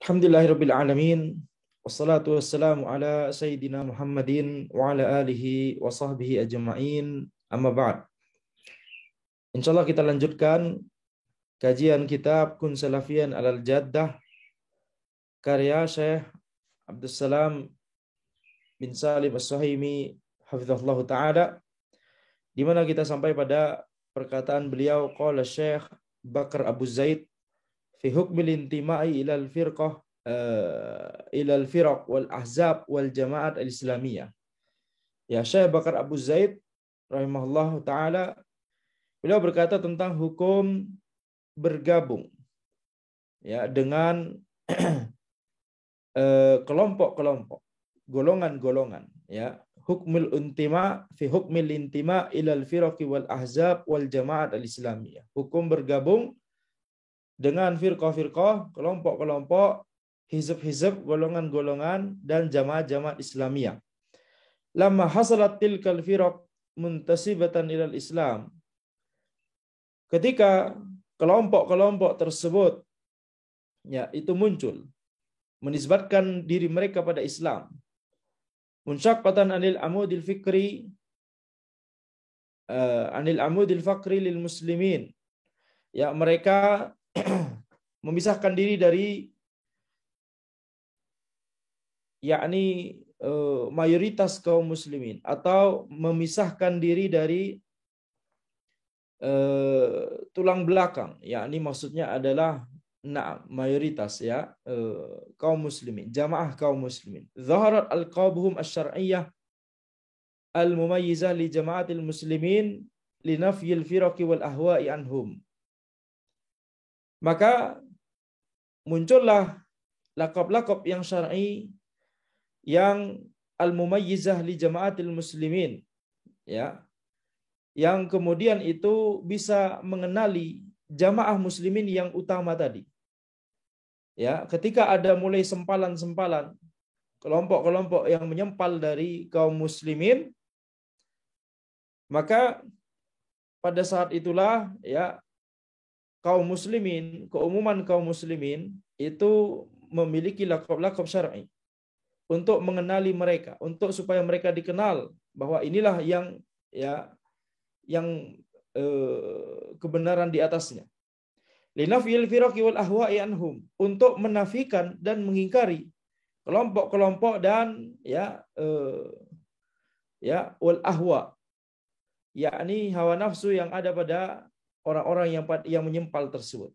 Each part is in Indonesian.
Alhamdulillahirabbil alamin. Wassalatu wassalamu ala sayyidina Muhammadin wa ala alihi wa sahbihi ajma'in. Amma ba'd. Insyaallah kita lanjutkan kajian kitab Kun Salafiyan alal Jaddah karya Syekh Abdus Salam bin Salim As-Suhaimi hafizahullah taala, di mana kita sampai pada perkataan beliau qala Syekh Bakar Abu Zaid fi hukmil intima'i ilal firqah ilal firaq wal ahzab wal jama'at al-islamiyah. Ya, Syekh Bakar Abu Zaid rahimahullah taala, beliau berkata tentang hukum bergabung ya dengan kelompok-kelompok, golongan-golongan ya. Hukmul intima fi hukmil intima ilal firaqi wal ahzab wal jama'at al-islamiyah. Hukum bergabung dengan firqah-firqah, kelompok-kelompok, hizb-hizb, golongan-golongan, dan jamaah-jamaah Islamiyah. Lamma hasalat tilkal firaq muntasibatan ilal Islam. Ketika kelompok-kelompok tersebut ya itu muncul, menisbatkan diri mereka pada Islam. Munsyaqqatan anil amudil fikri anil amudil fakri lil muslimin. Ya, mereka memisahkan diri dari yakni mayoritas kaum muslimin, atau memisahkan diri dari tulang belakang, yakni maksudnya adalah mayoritas ya kaum muslimin, jamaah kaum muslimin. Zaharat alqabuhum asy-syar'iyyah al-mumayyizah li jama'atil muslimin li nafyil firaqi wal ahwa'i anhum. Maka muncullah lakab-lakab yang syar'i yang al-mumayyizah li jama'atil muslimin ya, yang kemudian itu bisa mengenali jamaah muslimin yang utama tadi. Ya, ketika ada mulai sempalan-sempalan, kelompok-kelompok yang menyempal dari kaum muslimin, maka pada saat itulah ya kaum muslimin, keumuman kaum muslimin itu memiliki lakab-lakab syar'i untuk mengenali mereka, untuk supaya mereka dikenal bahwa inilah yang kebenaran di atasnya. Linafyil firaqi wal ahwa'i anhum, untuk menafikan dan mengingkari kelompok-kelompok dan wal ahwa, yakni hawa nafsu yang ada pada orang-orang yang menyempal tersebut.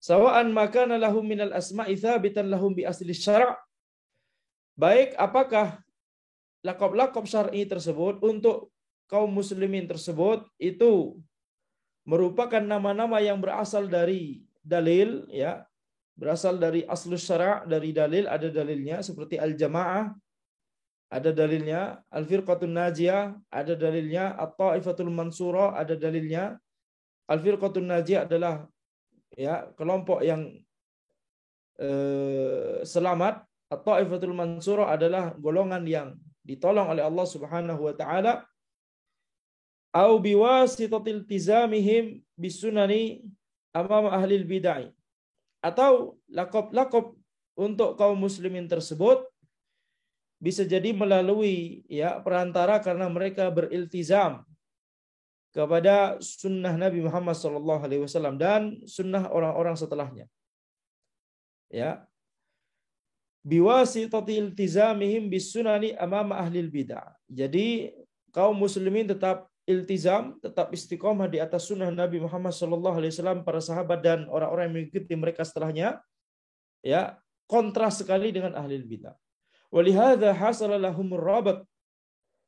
Sawa'an makana lahum minal asma'i thabitan lahum bi asli syara'. Baik apakah lakab-lakab syar'i tersebut untuk kaum muslimin tersebut itu merupakan nama-nama yang berasal dari dalil ya, berasal dari aslus syara', dari dalil, ada dalilnya seperti al-jamaah, ada dalilnya al-firqatun najiyah, ada dalilnya at-ta'ifatul mansurah, ada dalilnya al-firqatun najiyah adalah ya kelompok yang selamat, at-ta'ifatul mansurah adalah golongan yang ditolong oleh Allah Subhanahu wa taala. Au biwasitatil tizamihim bisunani amam ahlil bid'ah, atau lakab-lakab untuk kaum muslimin tersebut bisa jadi melalui ya perantara karena mereka beriltizam kepada sunnah Nabi Muhammad SAW dan sunnah orang-orang setelahnya. Ya, biwasitati iltizamihim bisunani amama ahlil bid'ah. Jadi kaum muslimin tetap iltizam, tetap istiqomah di atas sunnah Nabi Muhammad SAW, para sahabat dan orang-orang yang mengikuti mereka setelahnya. Ya, kontras sekali dengan ahlil bid'ah. Walihadza hasala lahumur rabat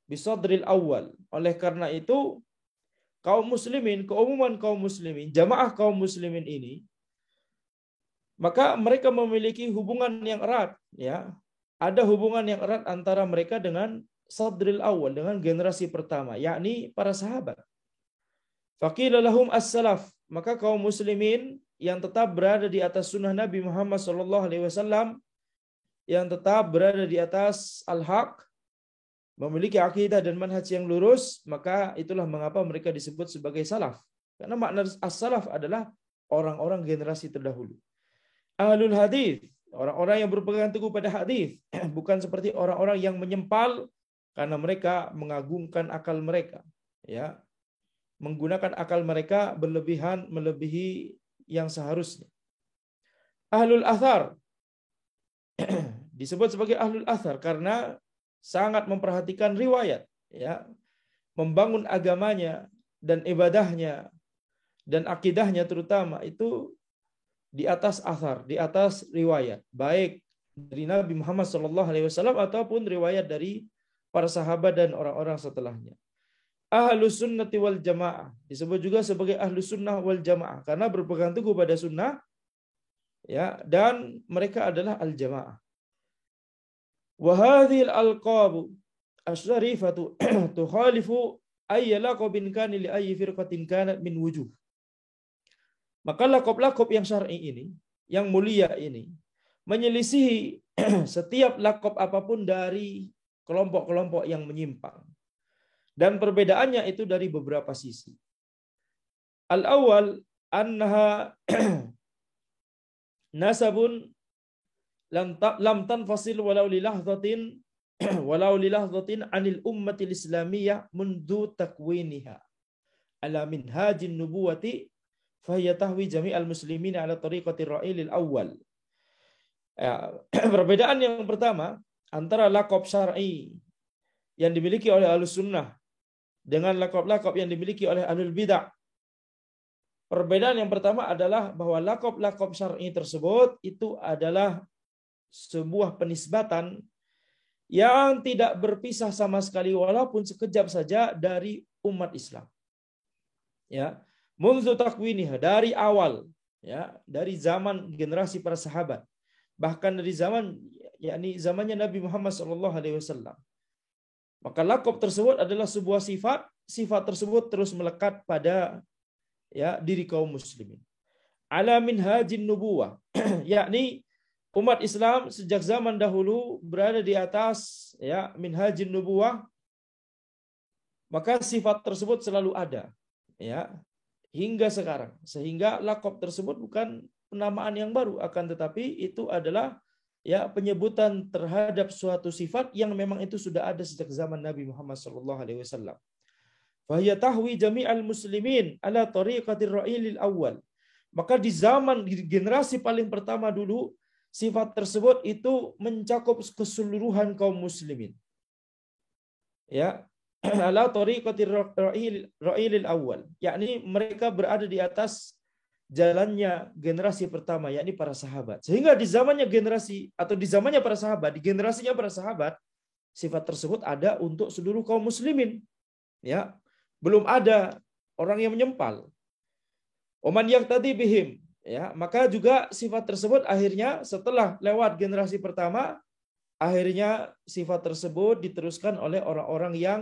bisadril awal. Oleh karena itu kaum muslimin, keumuman kaum muslimin, jamaah kaum muslimin ini, maka mereka memiliki hubungan yang erat ya. Ada hubungan yang erat antara mereka dengan sadril awal, dengan generasi pertama, yakni para sahabat. Faqila lahum as-salaf, maka kaum muslimin yang tetap berada di atas sunnah Nabi Muhammad SAW, yang tetap berada di atas al-haq, memiliki akidah dan manhaj yang lurus, maka itulah mengapa mereka disebut sebagai salaf. Karena makna as-salaf adalah orang-orang generasi terdahulu. Ahlul hadis, orang-orang yang berpegang teguh pada hadis, bukan seperti orang-orang yang menyempal karena mereka mengagungkan akal mereka, ya, menggunakan akal mereka berlebihan melebihi yang seharusnya. Ahlul athar disebut sebagai ahlul athar karena sangat memperhatikan riwayat, ya, membangun agamanya dan ibadahnya dan akidahnya terutama itu di atas athar, di atas riwayat, baik dari Nabi Muhammad SAW ataupun riwayat dari para sahabat dan orang-orang setelahnya. Ahlus sunnati wal jamaah disebut juga sebagai ahlus sunnah wal jamaah karena berpegang teguh pada sunnah, ya, dan mereka adalah al jamaah. Wa hadhil alqabu asy-syarifatu tukhalifu ayya laqabin kana li ayyi firqatin kanat min wujuh. Maka lakob-lakob yang syar'i ini, yang mulia ini, menyelisihi setiap lakob apapun dari kelompok-kelompok yang menyimpang. Dan perbedaannya itu dari beberapa sisi. Al-awwal annaha nasabun lam tanfasil walau li lahzatin anil ummatil islamiyah mundu takwiniha ala minhajin nubuwati fahiya tahwi jami'al muslimin ala tariqati ra'ilil awwal. Ya, perbedaan yang pertama antara lakob syar'i yang dimiliki oleh Ahlus Sunnah dengan lakob-lakob yang dimiliki oleh Ahlul Bidah. Perbedaan yang pertama adalah bahwa lakob-lakob syar'i tersebut itu adalah sebuah penisbatan yang tidak berpisah sama sekali walaupun sekejap saja dari umat Islam. Ya, munzu takwiniha, dari awal, ya, dari zaman generasi para sahabat, bahkan dari zaman, yakni zamannya Nabi Muhammad SAW. Maka lakob tersebut adalah sebuah sifat tersebut terus melekat pada, ya, diri kaum muslimin. Ala minhajin nubuwah, yakni umat Islam sejak zaman dahulu berada di atas, ya, minhajin nubuwah, maka sifat tersebut selalu ada, ya, hingga sekarang. Sehingga lakob tersebut bukan penamaan yang baru, akan tetapi itu adalah, ya, penyebutan terhadap suatu sifat yang memang itu sudah ada sejak zaman Nabi Muhammad SAW. Fahiya tahwi jami'al muslimin ala tariqatir ra'ilil awwal. Maka di zaman, di generasi paling pertama dulu, sifat tersebut itu mencakup keseluruhan kaum muslimin. Ya, ala tariqatir ra'ilil awwal, yakni mereka berada di atas jalannya generasi pertama, yakni para sahabat. Sehingga di zamannya generasi atau di zamannya para sahabat, di generasinya para sahabat, sifat tersebut ada untuk seluruh kaum muslimin. Ya, belum ada orang yang menyempal. Oman yaqtadi bihim, ya, maka juga sifat tersebut akhirnya setelah lewat generasi pertama, akhirnya sifat tersebut diteruskan oleh orang-orang yang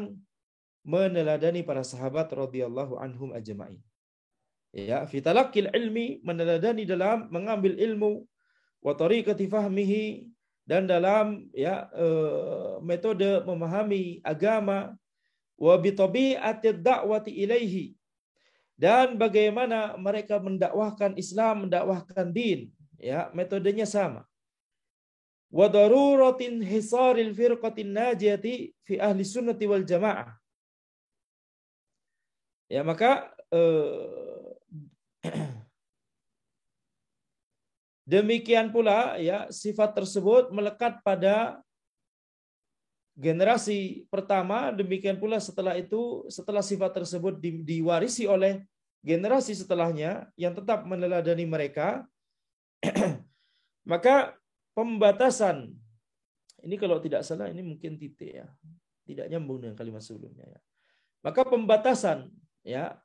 meneladani para sahabat radhiyallahu anhum ajma'in. Ya, fi talaqqil ilmi, meneladani dalam mengambil ilmu, wa tariqati fahmihi, dan dalam, ya, metode memahami agama, wa bi tabi'ati da'wati ilaihi, dan bagaimana mereka mendakwahkan Islam, mendakwahkan din, ya, metodenya sama. Wa daruratin hisaril firqatin najiyati fi ahli sunnati wal jamaah. Ya, maka demikian pula, ya, sifat tersebut melekat pada generasi pertama, demikian pula setelah itu, setelah sifat tersebut diwarisi oleh generasi setelahnya yang tetap meneladani mereka, maka pembatasan ini, kalau tidak salah ini mungkin titik, ya, tidak nyambung dengan kalimat sebelumnya, ya. Maka pembatasan, ya,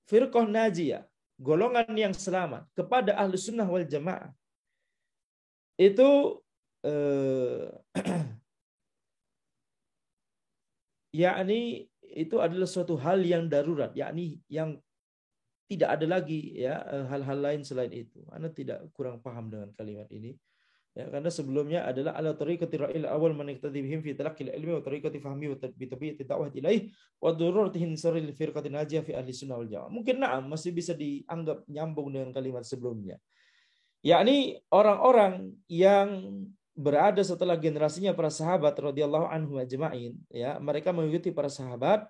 firqah najiyah, golongan yang selamat, kepada ahlu sunnah wal jamaah itu yakni itu adalah suatu hal yang darurat, yakni yang tidak ada lagi, ya, hal-hal lain selain itu. Anda tidak kurang paham dengan kalimat ini, ya, karena sebelumnya adalah ala tariqati ra'il awal man iqtadi bihim fi talaqqil ilmi wa tariqati fahmi wa tabi'ati da'wah ilaih wa daruratihin saril firqatin najiyah fi ahli sunnah wal jamaah. Mungkin masih bisa dianggap nyambung dengan kalimat sebelumnya. yakni orang-orang yang berada setelah generasinya para sahabat radhiyallahu anhum ajma'in, ya, mereka mengikuti para sahabat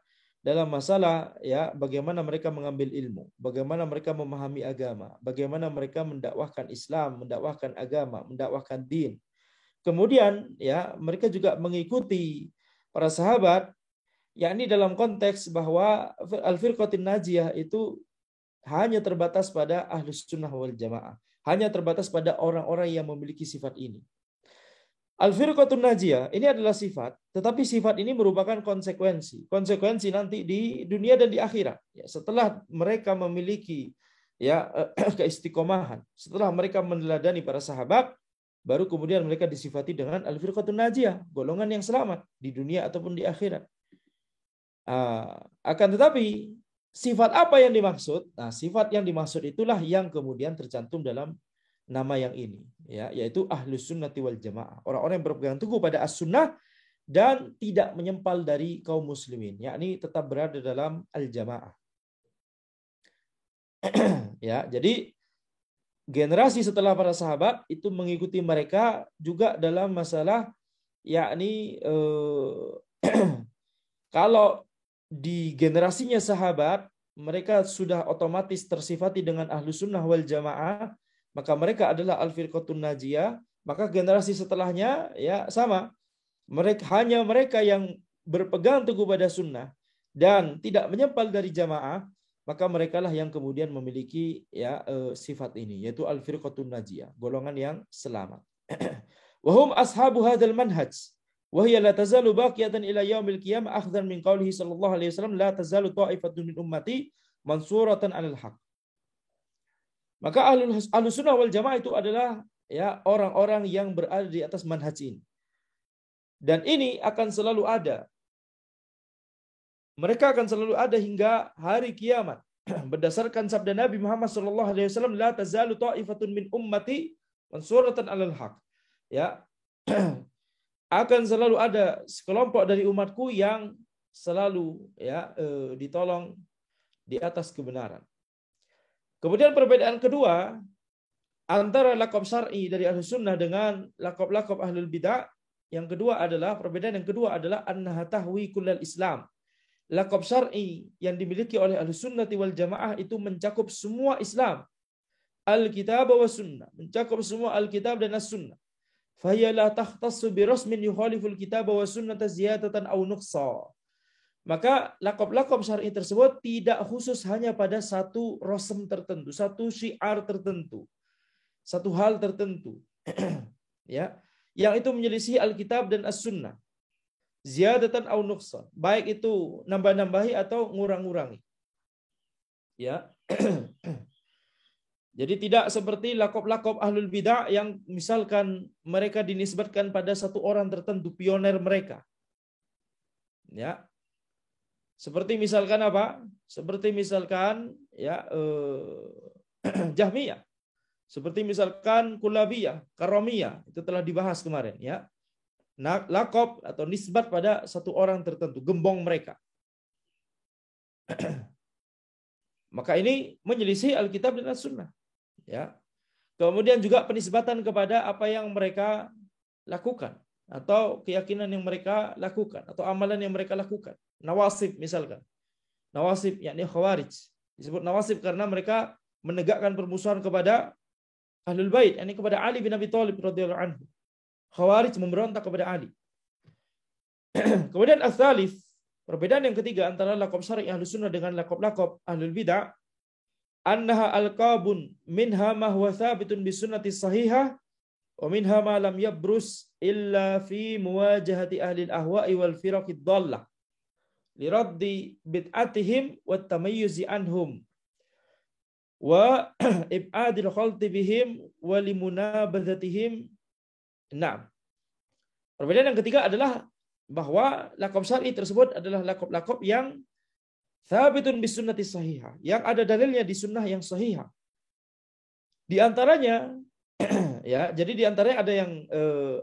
dalam masalah ya bagaimana mereka mengambil ilmu, bagaimana mereka memahami agama, bagaimana mereka mendakwahkan Islam, mendakwahkan agama, mendakwahkan din. Kemudian ya mereka juga mengikuti para sahabat, yakni dalam konteks bahwa al-firqatin najiyah itu hanya terbatas pada ahlus sunnah wal jamaah, hanya terbatas pada orang-orang yang memiliki sifat ini. Al-firqatun najiyah ini adalah sifat, tetapi sifat ini merupakan konsekuensi nanti di dunia dan di akhirat. Ya, setelah mereka memiliki ya keistiqomahan, setelah mereka meneladani para sahabat, baru kemudian mereka disifati dengan al-firqatun najiyah, golongan yang selamat di dunia ataupun di akhirat. Akan tetapi sifat apa yang dimaksud? Nah, sifat yang dimaksud itulah yang kemudian tercantum dalam nama yang ini, ya, yaitu ahlus sunnati wal jamaah, orang-orang yang berpegang teguh pada as-sunnah dan tidak menyempal dari kaum muslimin, yakni tetap berada dalam al-jamaah. Ya, jadi generasi setelah para sahabat itu mengikuti mereka juga dalam masalah, yakni kalau di generasinya sahabat mereka sudah otomatis tersifati dengan ahlus sunnah wal jamaah, maka mereka adalah al-firqatun najiyah. Maka generasi setelahnya ya sama, mereka yang berpegang teguh pada sunnah dan tidak menyempal dari jamaah, maka merekalah yang kemudian memiliki ya sifat ini, yaitu al-firqatun najiyah, golongan yang selamat. Wahum ashabu hadzal manhaj wa hiya la tazalu baqiyatan ila yaumil qiyamah akhdhan min qaulihi sallallahu alaihi wasallam la tazalu ta'ifatun min ummati mansuratan 'alal haqq. Maka ahlus sunnah wal jamaah itu adalah ya orang-orang yang berada di atas manhaj ini. Dan ini akan selalu ada. Mereka akan selalu ada hingga hari kiamat. Berdasarkan sabda Nabi Muhammad SAW, la tazalu ta'ifatun min ummati mansuratan 'alal haq. Ya. Akan selalu ada sekelompok dari umatku yang selalu ya ditolong di atas kebenaran. Kemudian perbedaan kedua antara laqab syar'i dari Ahlus Sunnah dengan laqab-laqab Ahlul Bidah, perbedaan yang kedua adalah annaha tahwi kullal Islam. Laqab syar'i yang dimiliki oleh Ahlus Sunnah wal Jamaah itu mencakup semua Islam. Al-Kitab wa Sunnah, mencakup semua Al-Kitab dan As-Sunnah. Fahiya la takhtassu bi rasmin yukhaliful Kitab wa Sunnah ziyadatan aw nuqsa. Maka laqab-laqab syar'i tersebut tidak khusus hanya pada satu rosem tertentu, satu syiar tertentu, satu hal tertentu, ya, yang itu menyelisih Alkitab dan As-Sunnah, ziyadatan au nuqsan, baik itu nambah-nambahi atau ngurang-ngurangi, ya. Jadi tidak seperti laqab-laqab Ahlul Bidah yang misalkan mereka dinisbatkan pada satu orang tertentu, pioner mereka, ya. Seperti misalkan apa? Seperti misalkan ya Jahmiyah. Seperti misalkan Kullabiyah, Karomiyah, itu telah dibahas kemarin ya. Laqab atau nisbat pada satu orang tertentu, gembong mereka. Maka ini menyelisih Alkitab dan As-Sunnah. Ya. Kemudian juga penisbatan kepada apa yang mereka lakukan atau keyakinan yang mereka lakukan atau amalan yang mereka lakukan. Nawasib misalkan. Nawasib yakni Khawarij. Disebut nawasib karena mereka menegakkan permusuhan kepada Ahlul Bait, yakni kepada Ali bin Abi Thalib radhiyallahu anhu. Khawarij memberontak kepada Ali. Kemudian ats-tsalits, perbedaan yang ketiga antara laqab syar'i Ahlus Sunnah dengan laqab-laqab Ahlul Bidah, annaha alqabun minha ma huwa thabitun bis sunnati sahihah wa minha ma lam yabrus illa fi muwajahati ahli al-ahwa'i wal firaqid dhallah liraddi bid'atihim wa tamayyuzi anhum wa ib'adil khalti bihim wa limunabadzatihim. Nah, perbedaan yang ketiga adalah bahwa laqab syar'i tersebut adalah laqab-laqab yang thabitun bis sunnati sahihah, yang ada dalilnya di sunnah yang sahihah. Di antaranya ya, jadi di antaranya ada yang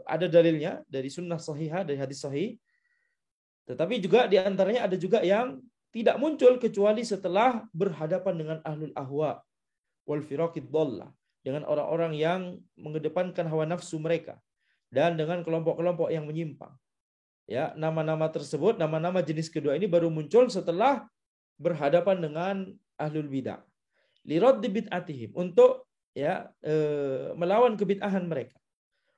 ada dalilnya dari sunnah sahihah, dari hadis sahih. Tetapi juga di antaranya ada juga yang tidak muncul kecuali setelah berhadapan dengan ahlul ahwa wal firaqid dhallah, dengan orang-orang yang mengedepankan hawa nafsu mereka dan dengan kelompok-kelompok yang menyimpang. Ya, nama-nama tersebut, nama-nama jenis kedua ini baru muncul setelah berhadapan dengan ahlul bidah. Liraddi bid'atihim, untuk ya melawan kebid'ahan mereka.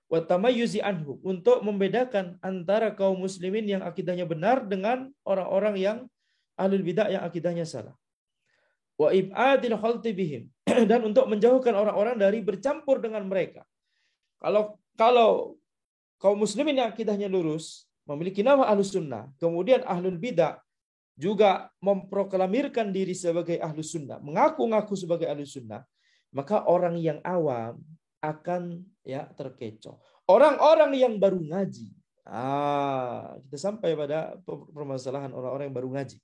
Wa tamayyuzi anhum, untuk membedakan antara kaum muslimin yang akidahnya benar dengan orang-orang yang ahlul bidah yang akidahnya salah. Wa ib'adil khalti bihim, dan untuk menjauhkan orang-orang dari bercampur dengan mereka. Kalau kaum muslimin yang akidahnya lurus, memiliki nama ahlus sunnah, kemudian ahlul bidah juga memproklamirkan diri sebagai ahlus sunnah, mengaku-ngaku sebagai ahlus sunnah, maka orang yang awam akan ya terkecoh. Orang-orang yang baru ngaji, kita sampai pada permasalahan orang-orang yang baru ngaji,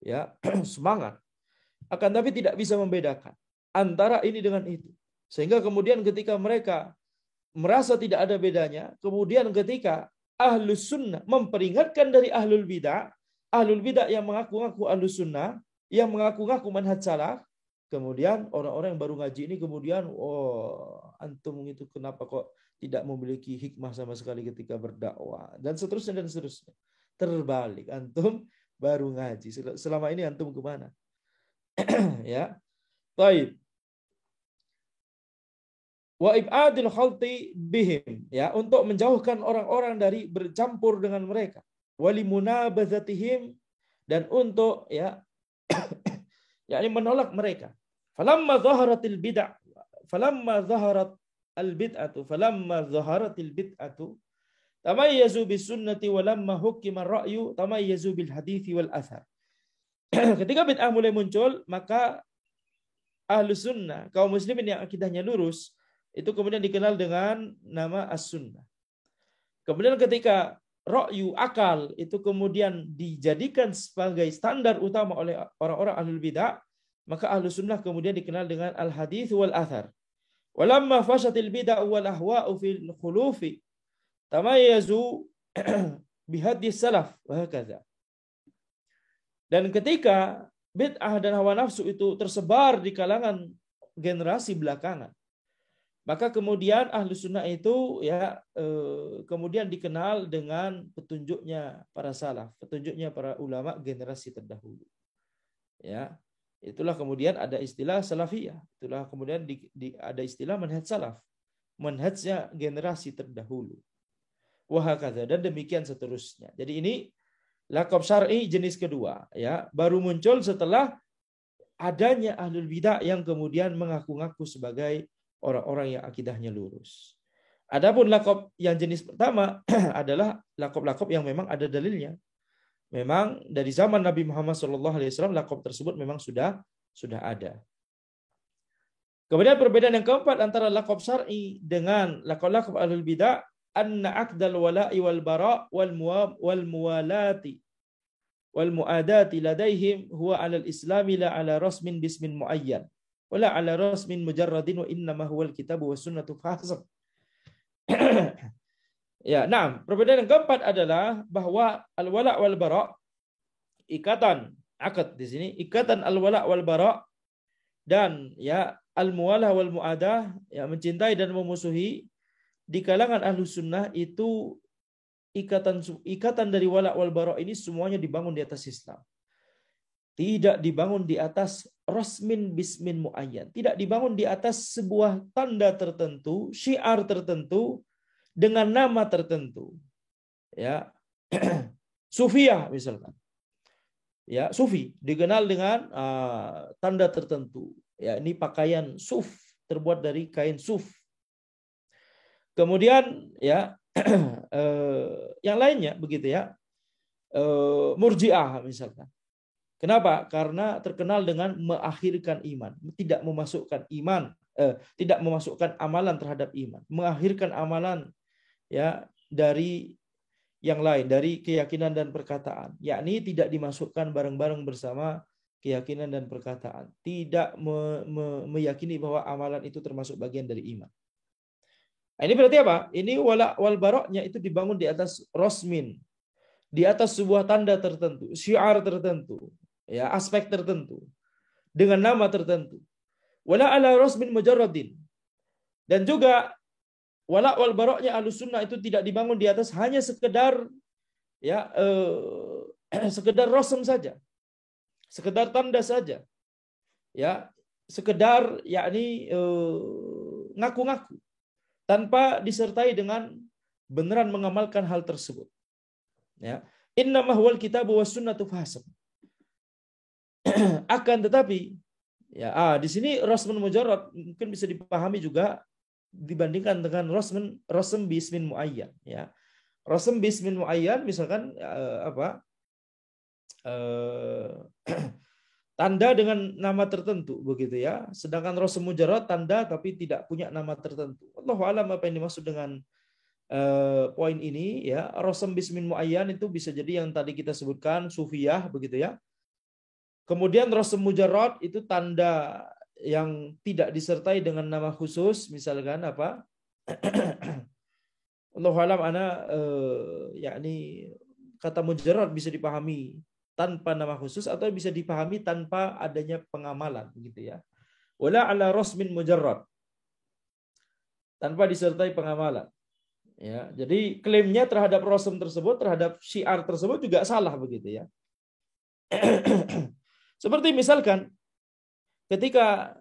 ya semangat, akan tapi tidak bisa membedakan antara ini dengan itu, sehingga kemudian ketika mereka merasa tidak ada bedanya, kemudian ketika ahlus sunnah memperingatkan dari ahlul bidah yang mengaku-ngaku ahlus sunnah, yang mengaku-ngaku manhaj salaf, kemudian orang-orang yang baru ngaji ini kemudian, antum itu kenapa kok tidak memiliki hikmah sama sekali ketika berdakwah, dan seterusnya dan seterusnya. Terbalik, antum baru ngaji, selama ini antum kemana? Ya, baik. Wa ibadil khalti bihim, ya, untuk menjauhkan orang-orang dari bercampur dengan mereka. Wali munabazatihim, dan untuk ya yakni menolak mereka. Falamma zaharatil bid'ah, falamma zaharatil bid'atu tamayyazu bis sunnati wa lamma hukima ar-ra'yu tamayyazu bil hadithi wal athar. Ketika bid'ah mulai muncul, maka ahlus sunnah, kaum muslimin yang akidahnya lurus, itu kemudian dikenal dengan nama as-sunnah. Kemudian ketika ra'yu, akal, itu kemudian dijadikan sebagai standar utama oleh orang-orang ahlul bidah, maka ahlus sunnah kemudian dikenal dengan al-hadits wal athar. Walamma fashatil bid'ah wal ahwa'u fil khulufi tamayyazu bihadis salaf wa hakadha. Dan ketika bid'ah dan hawa nafsu itu tersebar di kalangan generasi belakangan, maka kemudian ahlus sunnah itu ya kemudian dikenal dengan petunjuknya para salaf, petunjuknya para ulama generasi terdahulu. Ya, itulah kemudian ada istilah salafiyah, itulah kemudian ada istilah manhaj salaf, manhajnya generasi terdahulu. Wahakadha, dan demikian seterusnya. Jadi ini laqab syar'i jenis kedua, ya, baru muncul setelah adanya ahlul bidah yang kemudian mengaku-ngaku sebagai orang-orang yang akidahnya lurus. Adapun laqab yang jenis pertama adalah laqab-laqab yang memang ada dalilnya. Memang dari zaman Nabi Muhammad SAW laqab tersebut memang sudah ada. Kemudian perbedaan yang keempat antara laqab syar'i dengan laqab-laqab ahlul bidah, anna aqdal wala'i wal bara' wal muwalati wal muadati ladaihim huwa 'ala al-islami la 'ala rasmin bismin muayyan wala 'ala rasmin mujarradin wa innama huwa al-kitab wa sunnatu fahsab. Ya, nah, perbedaan yang keempat adalah bahwa al-wala' wal bara', ikatan akad di sini, ikatan al-wala' wal bara' dan ya al-muwalah wal muadah, ya mencintai dan memusuhi, di kalangan ahlus sunnah itu ikatan dari wala wal bara ini semuanya dibangun di atas Islam. Tidak dibangun di atas rasmin bismin muayyan, tidak dibangun di atas sebuah tanda tertentu, syiar tertentu dengan nama tertentu. Ya. Sufiyah misalkan. Ya, sufi dikenal dengan tanda tertentu. Ya, ini pakaian suf, terbuat dari kain suf. Kemudian ya yang lainnya begitu ya, Murji'ah misalkan. Kenapa? Karena terkenal dengan mengakhirkan iman, tidak memasukkan iman, tidak memasukkan amalan terhadap iman, mengakhirkan amalan ya dari yang lain, dari keyakinan dan perkataan, yakni tidak dimasukkan bareng-bareng bersama keyakinan dan perkataan, tidak meyakini bahwa amalan itu termasuk bagian dari iman. Ini berarti apa? Ini wala wal baroknya itu dibangun di atas rosmin, di atas sebuah tanda tertentu, syiar tertentu, ya aspek tertentu, dengan nama tertentu. Wala ala rosmin mujarradin, Dan juga wala wal baroknya Ahlus Sunnah itu tidak dibangun di atas hanya sekedar ya sekedar rosem saja, sekedar tanda saja, ya, sekedar yakni ngaku-ngaku tanpa disertai dengan beneran mengamalkan hal tersebut. Ya, innama huwal kitabu was sunnatu fahsab. Akan tetapi ya di sini rasmun mujarrad mungkin bisa dipahami juga dibandingkan dengan rasm bismin muayyan, ya. Rasm bismin muayyan misalkan tanda dengan nama tertentu begitu ya. Sedangkan rasm mujarrad tanda tapi tidak punya nama tertentu. Wallahu alam apa yang dimaksud dengan poin ini, ya. Rasm bismin muayyan itu bisa jadi yang tadi kita sebutkan sufiyah begitu ya. Kemudian rasm mujarrad itu tanda yang tidak disertai dengan nama khusus, misalkan apa? Allahu alam yakni kata mujarrad bisa dipahami tanpa nama khusus atau bisa dipahami tanpa adanya pengamalan begitu ya. Wala ala rasmin mujarrad, tanpa disertai pengamalan. Ya, jadi klaimnya terhadap rasm tersebut, terhadap syiar tersebut juga salah begitu ya. Seperti misalkan ketika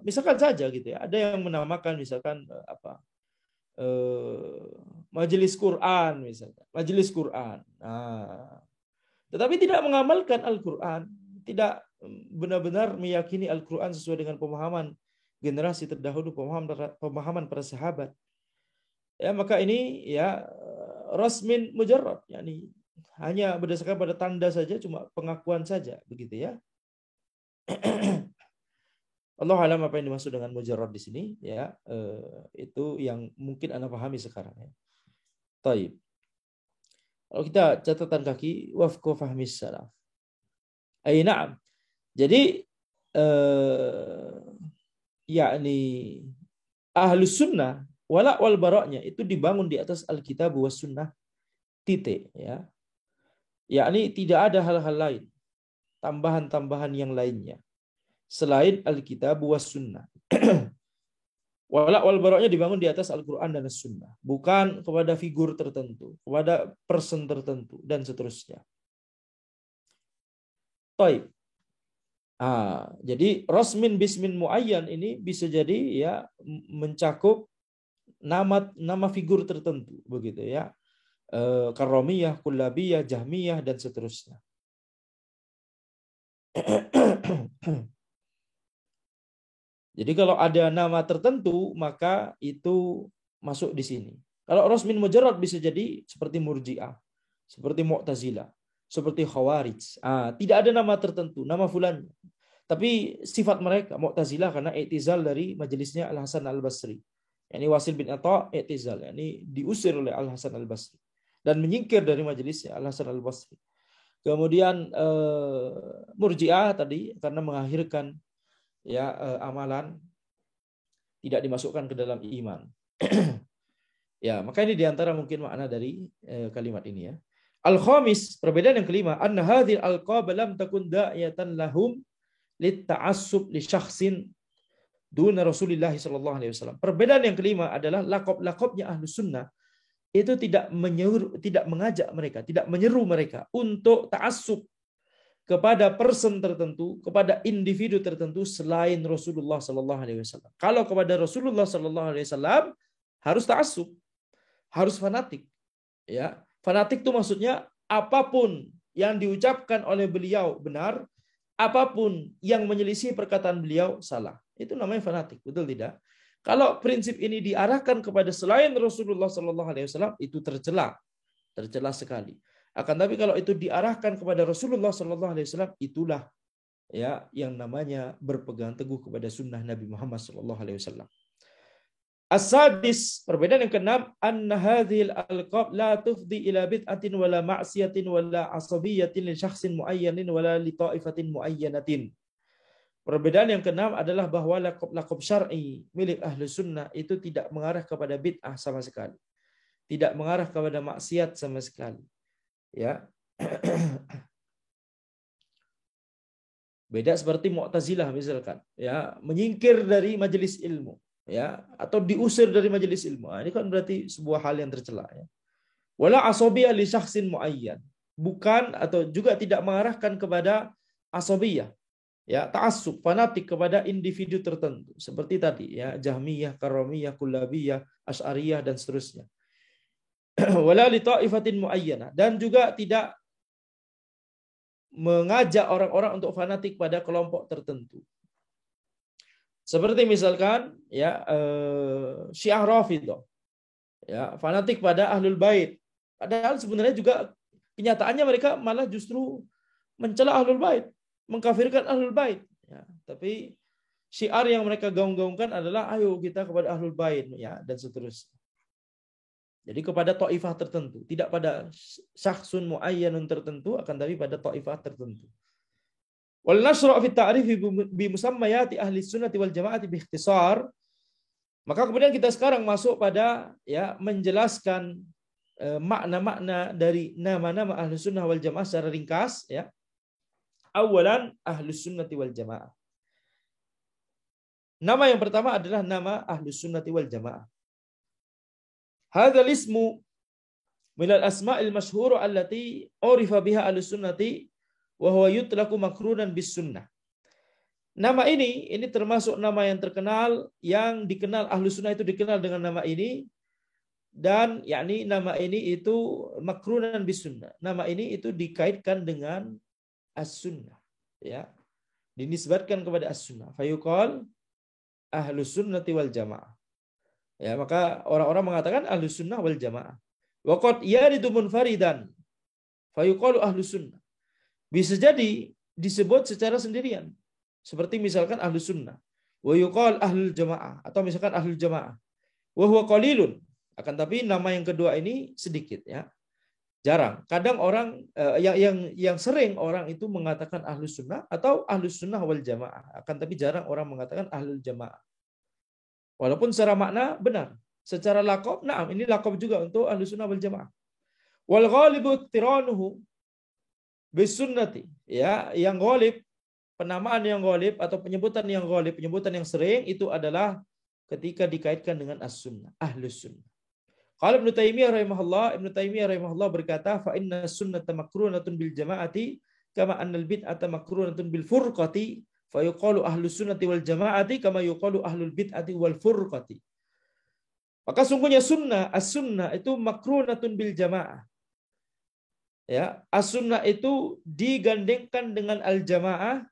misalkan saja gitu ya, ada yang menamakan misalkan majelis Quran misalkan, majelis Quran. Nah, tetapi tidak mengamalkan Al-Quran, tidak benar-benar meyakini Al-Quran sesuai dengan pemahaman generasi terdahulu, pemahaman para sahabat. Ya, maka ini ya rasmin mujarrad, yakni hanya berdasarkan pada tanda saja, cuma pengakuan saja begitu ya. Allah alam apa yang dimaksud dengan mujarrad di sini, ya. Itu yang mungkin Anda pahami sekarang ya. Taib. Kalau kita catatan kaki wafqu fahmis salaf. Na'am. Jadi yakni Ahlus Sunnah wala wal baroknya itu dibangun di atas Alkitab was Sunnah, titik ya. Yakni tidak ada hal-hal lain, tambahan-tambahan yang lainnya selain Alkitab was Sunnah. Wala wal baroknya dibangun di atas Al-Quran dan As-Sunnah, bukan kepada figur tertentu, kepada person tertentu dan seterusnya. Taib. Jadi rasmin bismin muayyan ini bisa jadi ya mencakup nama figur tertentu begitu ya. Karomiyah, Kullabiyah, Jahmiyah dan seterusnya. Jadi kalau ada nama tertentu maka itu masuk di sini. Kalau rasmin mujarrad bisa jadi seperti Murji'ah, seperti Mu'tazilah, seperti Khawarij. Tidak ada nama tertentu, nama fulannya. Tapi sifat mereka Mu'tazilah karena i'tizal dari majelisnya Al-Hasan Al-Basri. Yani Wasil bin Atha i'tizal, yani diusir oleh Al-Hasan Al-Basri dan menyingkir dari majelisnya Al-Hasan Al-Basri. Kemudian Murji'ah tadi karena mengakhirkan ya amalan, tidak dimasukkan ke dalam iman. Ya, maka ini diantara mungkin makna dari kalimat ini ya. Al-khamis, perbedaan yang kelima, anna hadhil alqab lam takun da'iyatan lahum litta'assub li syakhsin duna Rasulullah sallallahu alaihi wasallam. Perbedaan yang kelima adalah laqab-laqabnya Ahlus Sunnah itu tidak mengajak mereka, tidak menyeru mereka untuk ta'assub kepada person tertentu, kepada individu tertentu selain Rasulullah sallallahu alaihi wasallam. Kalau kepada Rasulullah sallallahu alaihi wasallam harus ta'assub, harus fanatik. Ya, fanatik itu maksudnya apapun yang diucapkan oleh beliau benar, apapun yang menyelisih perkataan beliau salah. Itu namanya fanatik, betul tidak? Kalau prinsip ini diarahkan kepada selain Rasulullah sallallahu alaihi wasallam itu tercela sekali. Akan tapi kalau itu diarahkan kepada Rasulullah sallallahu alaihi wasallam, itulah ya yang namanya berpegang teguh kepada sunnah Nabi Muhammad sallallahu alaihi wasallam. As-sadis, perbedaan yang keenam, anna hadhil alqab la tufdi ila bid'atin wala ma'siyatin wala asabiyatin li syakhsin muayyanin wala li ta'ifatin muayyanatin. Perbedaan yang keenam adalah bahwa laqab syar'i milik ahli sunnah itu tidak mengarah kepada bid'ah sama sekali. Tidak mengarah kepada maksiat sama sekali. Ya. Beda seperti Mu'tazilah misalkan, ya, menyingkir dari majelis ilmu. ya, atau diusir dari majelis ilmu. Ini kan berarti sebuah hal yang tercela, ya. Wala asabiyah li syakhsin muayyan. Bukan atau juga tidak mengarahkan kepada asabiyah, ya, ta'assub, fanatik kepada individu tertentu. Seperti tadi, ya, Jahmiyah, Karramiyah, Kullabiyah, Asy'ariyah dan seterusnya. Wala li ta'ifatin muayyanah, dan juga tidak mengajak orang-orang untuk fanatik pada kelompok tertentu. Seperti misalkan, ya, Syiah Rafidhah, ya, fanatik pada Ahlul Bait. Padahal sebenarnya juga kenyataannya mereka malah justru mencela Ahlul Bait, mengkafirkan Ahlul Bait. Ya, tapi syiar yang mereka gaung-gaungkan adalah ayo kita kepada Ahlul Bait, ya, dan seterusnya. Jadi kepada taifah tertentu, tidak pada syakhsun muayyanun tertentu, akan tapi pada taifah tertentu. Wal nasra' fi ta'rif bi musammayati ahli sunnati wal jamaati bi ikhtisar. Maka kemudian kita sekarang masuk pada, ya, menjelaskan makna-makna dari nama-nama ahli sunnah wal jamaah secara ringkas, ya. Awalan ahli sunnati wal jamaah. Nama yang pertama adalah nama ahli sunnati wal jamaah. Hadzal ismu min al-asma'il masyhura allati urifa biha ahli sunnati wa huwa yutlaqu makrunan bis sunnah. Nama ini termasuk nama yang terkenal, yang dikenal ahlu sunnah itu dikenal dengan nama ini, dan yakni nama ini itu makrunan bis sunnah. Nama ini itu dikaitkan dengan as-sunnah, ya, dinisbatkan kepada as-sunnah. Fayuqal ahlu sunnati wal jamaah. Ya, maka orang-orang mengatakan ahlu sunnah wal jamaah. Wa qad yaridu munfaridan fayuqalu ahlu sunnah. Bisa jadi disebut secara sendirian. Seperti misalkan ahlu sunnah. Wa yuqal ahlul jamaah. Atau misalkan ahlul jamaah. Wa huwa qalilun. Akan tapi nama yang kedua ini sedikit, ya. Jarang. Kadang orang yang sering orang itu mengatakan ahlus sunnah atau ahlus sunnah wal jamaah. Akan tapi jarang orang mengatakan ahlul jamaah. Walaupun secara makna benar. Secara laqab, nah ini laqab juga untuk ahlus sunnah wal jamaah. Wal ghalibu iqtiranuhu bis sunnati. Ya, yang ghalib, penamaan yang ghalib atau penyebutan yang ghalib, penyebutan yang sering itu adalah ketika dikaitkan dengan as-sunnah, ahlus sunnah. Qala Ibnu Taimiyah rahimahullah berkata, fa inna sunnata makrunatun bil jama'ati kama annal bid'ata makrunatun bil furqati fa yuqalu ahlus sunnati wal jama'ati kama yuqalu ahlul bid'ati wal furqati. Maka sungguhnya sunnah, as-sunnah itu makrunatun bil jama'ah. Ya, as-sunnah itu digandengkan dengan al-jamaah,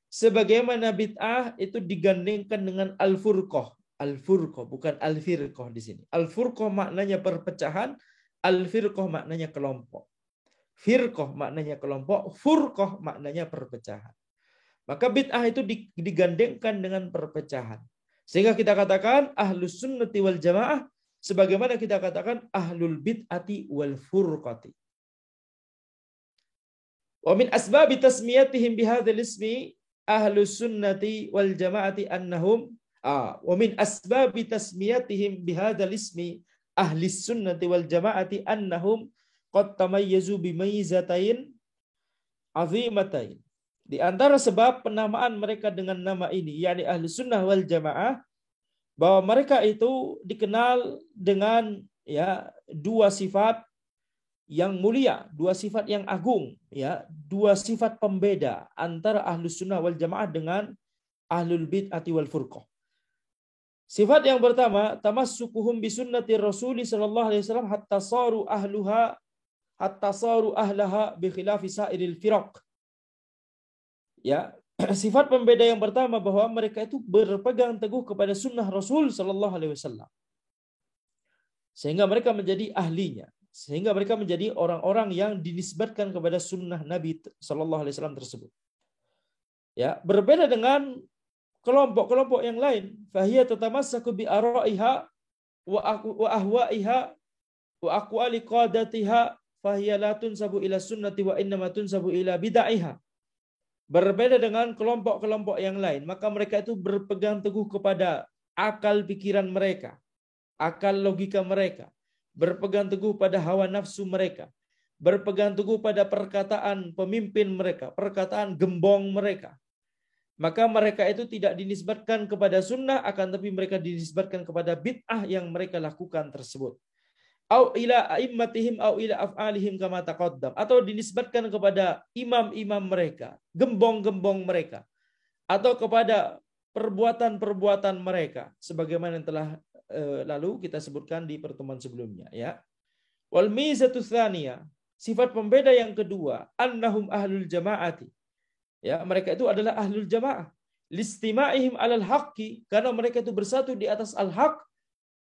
sebagaimana bid'ah itu digandengkan dengan al-furqah. Al-furqah, bukan al-firqah di sini. Al-furqah maknanya perpecahan, al-firqah maknanya kelompok. Firqah maknanya kelompok, furqah maknanya perpecahan. Maka bid'ah itu digandengkan dengan perpecahan. Sehingga kita katakan ahlus sunnati wal jamaah sebagaimana kita katakan ahlul bid'ati wal furqati. Wa min asbabi tasmiyatihim bihadzal ismi ahlus sunnati wal jamaati annahum wa min asbabi tasmiyatihim bihadzal ismi ahlis sunnati wal jamaati annahum qad tamayyazu bimayzatain azimatain. Di antara sebab penamaan mereka dengan nama ini, yakni ahli sunnah wal jamaah, bahwa mereka itu dikenal dengan, ya, dua sifat yang mulia, dua sifat yang agung, ya, dua sifat pembeda antara ahli sunnah wal jamaah dengan ahlul bid'ati wal furqah. Sifat yang pertama, tamassukuhum bi sunnati Rasul sallallahu alaihi wasallam hatta saru ahlaha bi khilafi sairil firaq. Ya, sifat pembeda yang pertama bahwa mereka itu berpegang teguh kepada sunnah Rasul sallallahu alaihi wasallam. Sehingga mereka menjadi ahlinya, sehingga mereka menjadi orang-orang yang dinisbatkan kepada sunnah Nabi sallallahu alaihi wasallam tersebut. Ya, berbeda dengan kelompok-kelompok yang lain, fahiya tatamassaku bi ara'iha wa ahwa'iha wa aqwali qadatiha fahiya la tunsabu ila sunnati wa innama tunsabu ila bid'aiha. Berbeda dengan kelompok-kelompok yang lain, maka mereka itu berpegang teguh kepada akal pikiran mereka, akal logika mereka, berpegang teguh pada hawa nafsu mereka, berpegang teguh pada perkataan pemimpin mereka, perkataan gembong mereka. maka mereka itu tidak dinisbatkan kepada sunnah, akan tapi mereka dinisbatkan kepada bid'ah yang mereka lakukan tersebut. Au ila a'immatihim au ila af'alihim kama taqaddam, atau dinisbatkan kepada imam-imam mereka, gembong-gembong mereka, atau kepada perbuatan-perbuatan mereka sebagaimana yang telah lalu kita sebutkan di pertemuan sebelumnya, ya. Wal mizatu tsaniyah, sifat pembeda yang kedua, annahum ahlul jamaati. Ya, mereka itu adalah ahlul jamaah. Listima'ihim 'alal haqqi, karena mereka itu bersatu di atas al-haq,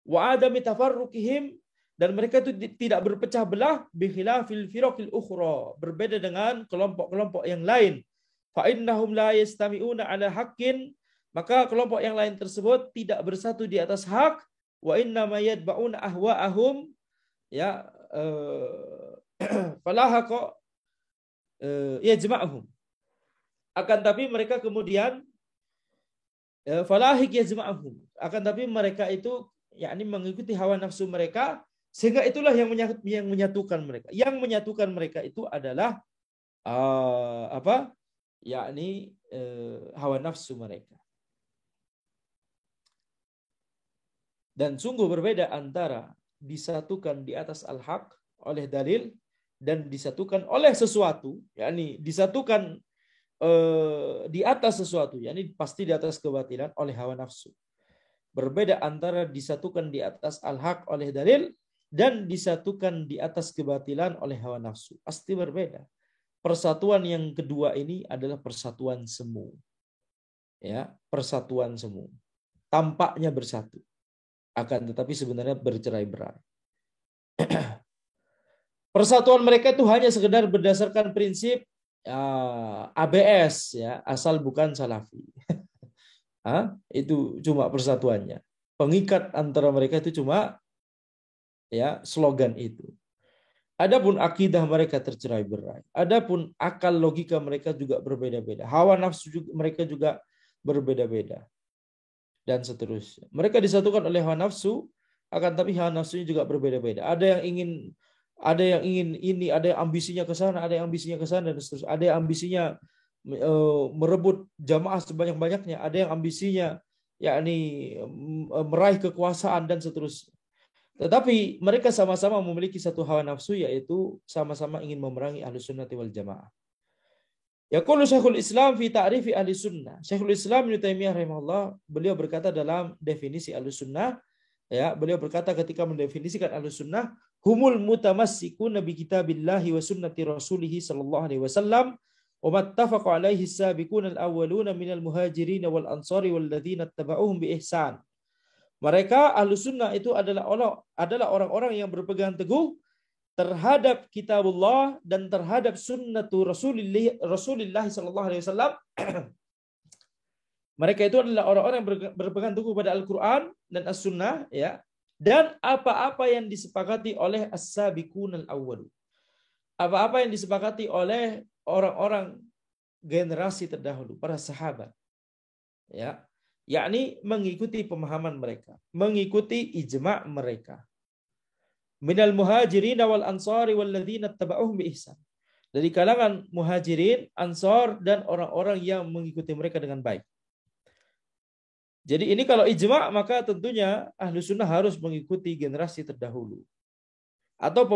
wa adami tafarruqihim, dan mereka itu tidak berpecah belah, bi khilafil firaqil ukhra, berbeda dengan kelompok-kelompok yang lain. Fa innahum la yastami'una 'ala haqqin, maka kelompok yang lain tersebut tidak bersatu di atas hak, wa inna ma yatba'una ahwa'ahum, ya, falahaqa yajma'uhum, akan tapi mereka kemudian falahik yajma'uhum, akan tapi mereka itu yakni mengikuti hawa nafsu mereka, sehingga itulah yang menyatukan mereka. Yang menyatukan mereka itu adalah apa? Yakni hawa nafsu mereka. Dan sungguh berbeda antara disatukan di atas al-haq oleh dalil dan disatukan oleh sesuatu, yakni disatukan di atas sesuatu, yakni pasti di atas kebatilan oleh hawa nafsu. Berbeda antara disatukan di atas al-haq oleh dalil dan disatukan di atas kebatilan oleh hawa nafsu. Pasti berbeda. Persatuan yang kedua ini adalah persatuan semu. Ya, persatuan semu. Tampaknya bersatu, akan tetapi sebenarnya bercerai-berai. Persatuan mereka itu hanya sekedar berdasarkan prinsip ABS, ya, asal bukan salafi. Itu cuma persatuannya. Pengikat antara mereka itu cuma, ya, slogan itu. Adapun akidah mereka tercerai-berai. Adapun akal logika mereka juga berbeda-beda. Hawa nafsu juga, mereka juga berbeda-beda. Dan seterusnya. Mereka disatukan oleh hawa nafsu, akan tapi hawa nafsunya juga berbeda-beda. Ada yang ingin ini, ada yang ambisinya ke sana, ada yang ambisinya ke sana, dan seterusnya. Ada yang ambisinya merebut jamaah sebanyak-banyaknya, ada yang ambisinya yakni meraih kekuasaan dan seterusnya. Tetapi mereka sama-sama memiliki satu hawa nafsu, yaitu sama-sama ingin memerangi Ahlus Sunnah wal Jamaah. Yaqulu Syekhul Islam fi ta'rifi ahli sunnah. Syekhul Islam Ibnu Taimiyah rahimahullah, beliau berkata dalam definisi Ahlus Sunnah, ya, beliau berkata ketika mendefinisikan Ahlus Sunnah, humul mutamassikuna bi kitabillahi wa sunnati rasulih sallallahu alaihi wasallam wa mattafaqa alaihi as-sabiquna al-awwaluna minal muhajirin wal ansari wal ladzina ittaba'uhum bi ihsan. Mereka Ahlus Sunnah itu adalah orang-orang yang berpegang teguh terhadap kitabullah dan terhadap sunnatu Rasulullah sallallahu alaihi wasallam. Mereka itu adalah orang-orang yang berpegang teguh pada Al-Qur'an dan As-Sunnah, ya, dan apa-apa yang disepakati oleh as-sabiqun al-awwal. Apa-apa yang disepakati oleh orang-orang generasi terdahulu, para sahabat. Ya, yakni mengikuti pemahaman mereka, mengikuti ijma' mereka. Minal muhajirin wal ansari wal ladzina ittaba'uhum bi ihsan. Dari kalangan muhajirin, ansar, dan orang-orang yang mengikuti mereka dengan baik. Jadi ini kalau ijma', maka tentunya ahlu sunnah harus mengikuti generasi terdahulu. Atau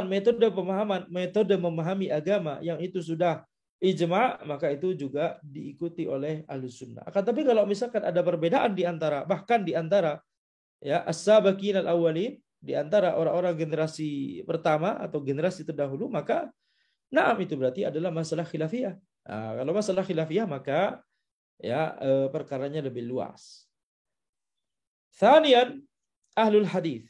metode memahami agama yang itu sudah ijma', maka itu juga diikuti oleh ahlu sunnah. Akan tapi kalau misalkan ada perbedaan di antara, bahkan di antara, ya, as-sabiqin al-awwalin, di antara orang-orang generasi pertama atau generasi terdahulu, maka itu berarti adalah masalah khilafiyah. Nah, kalau masalah khilafiyah, maka, ya, perkaranya lebih luas. Tsaniyan, ahlul hadis.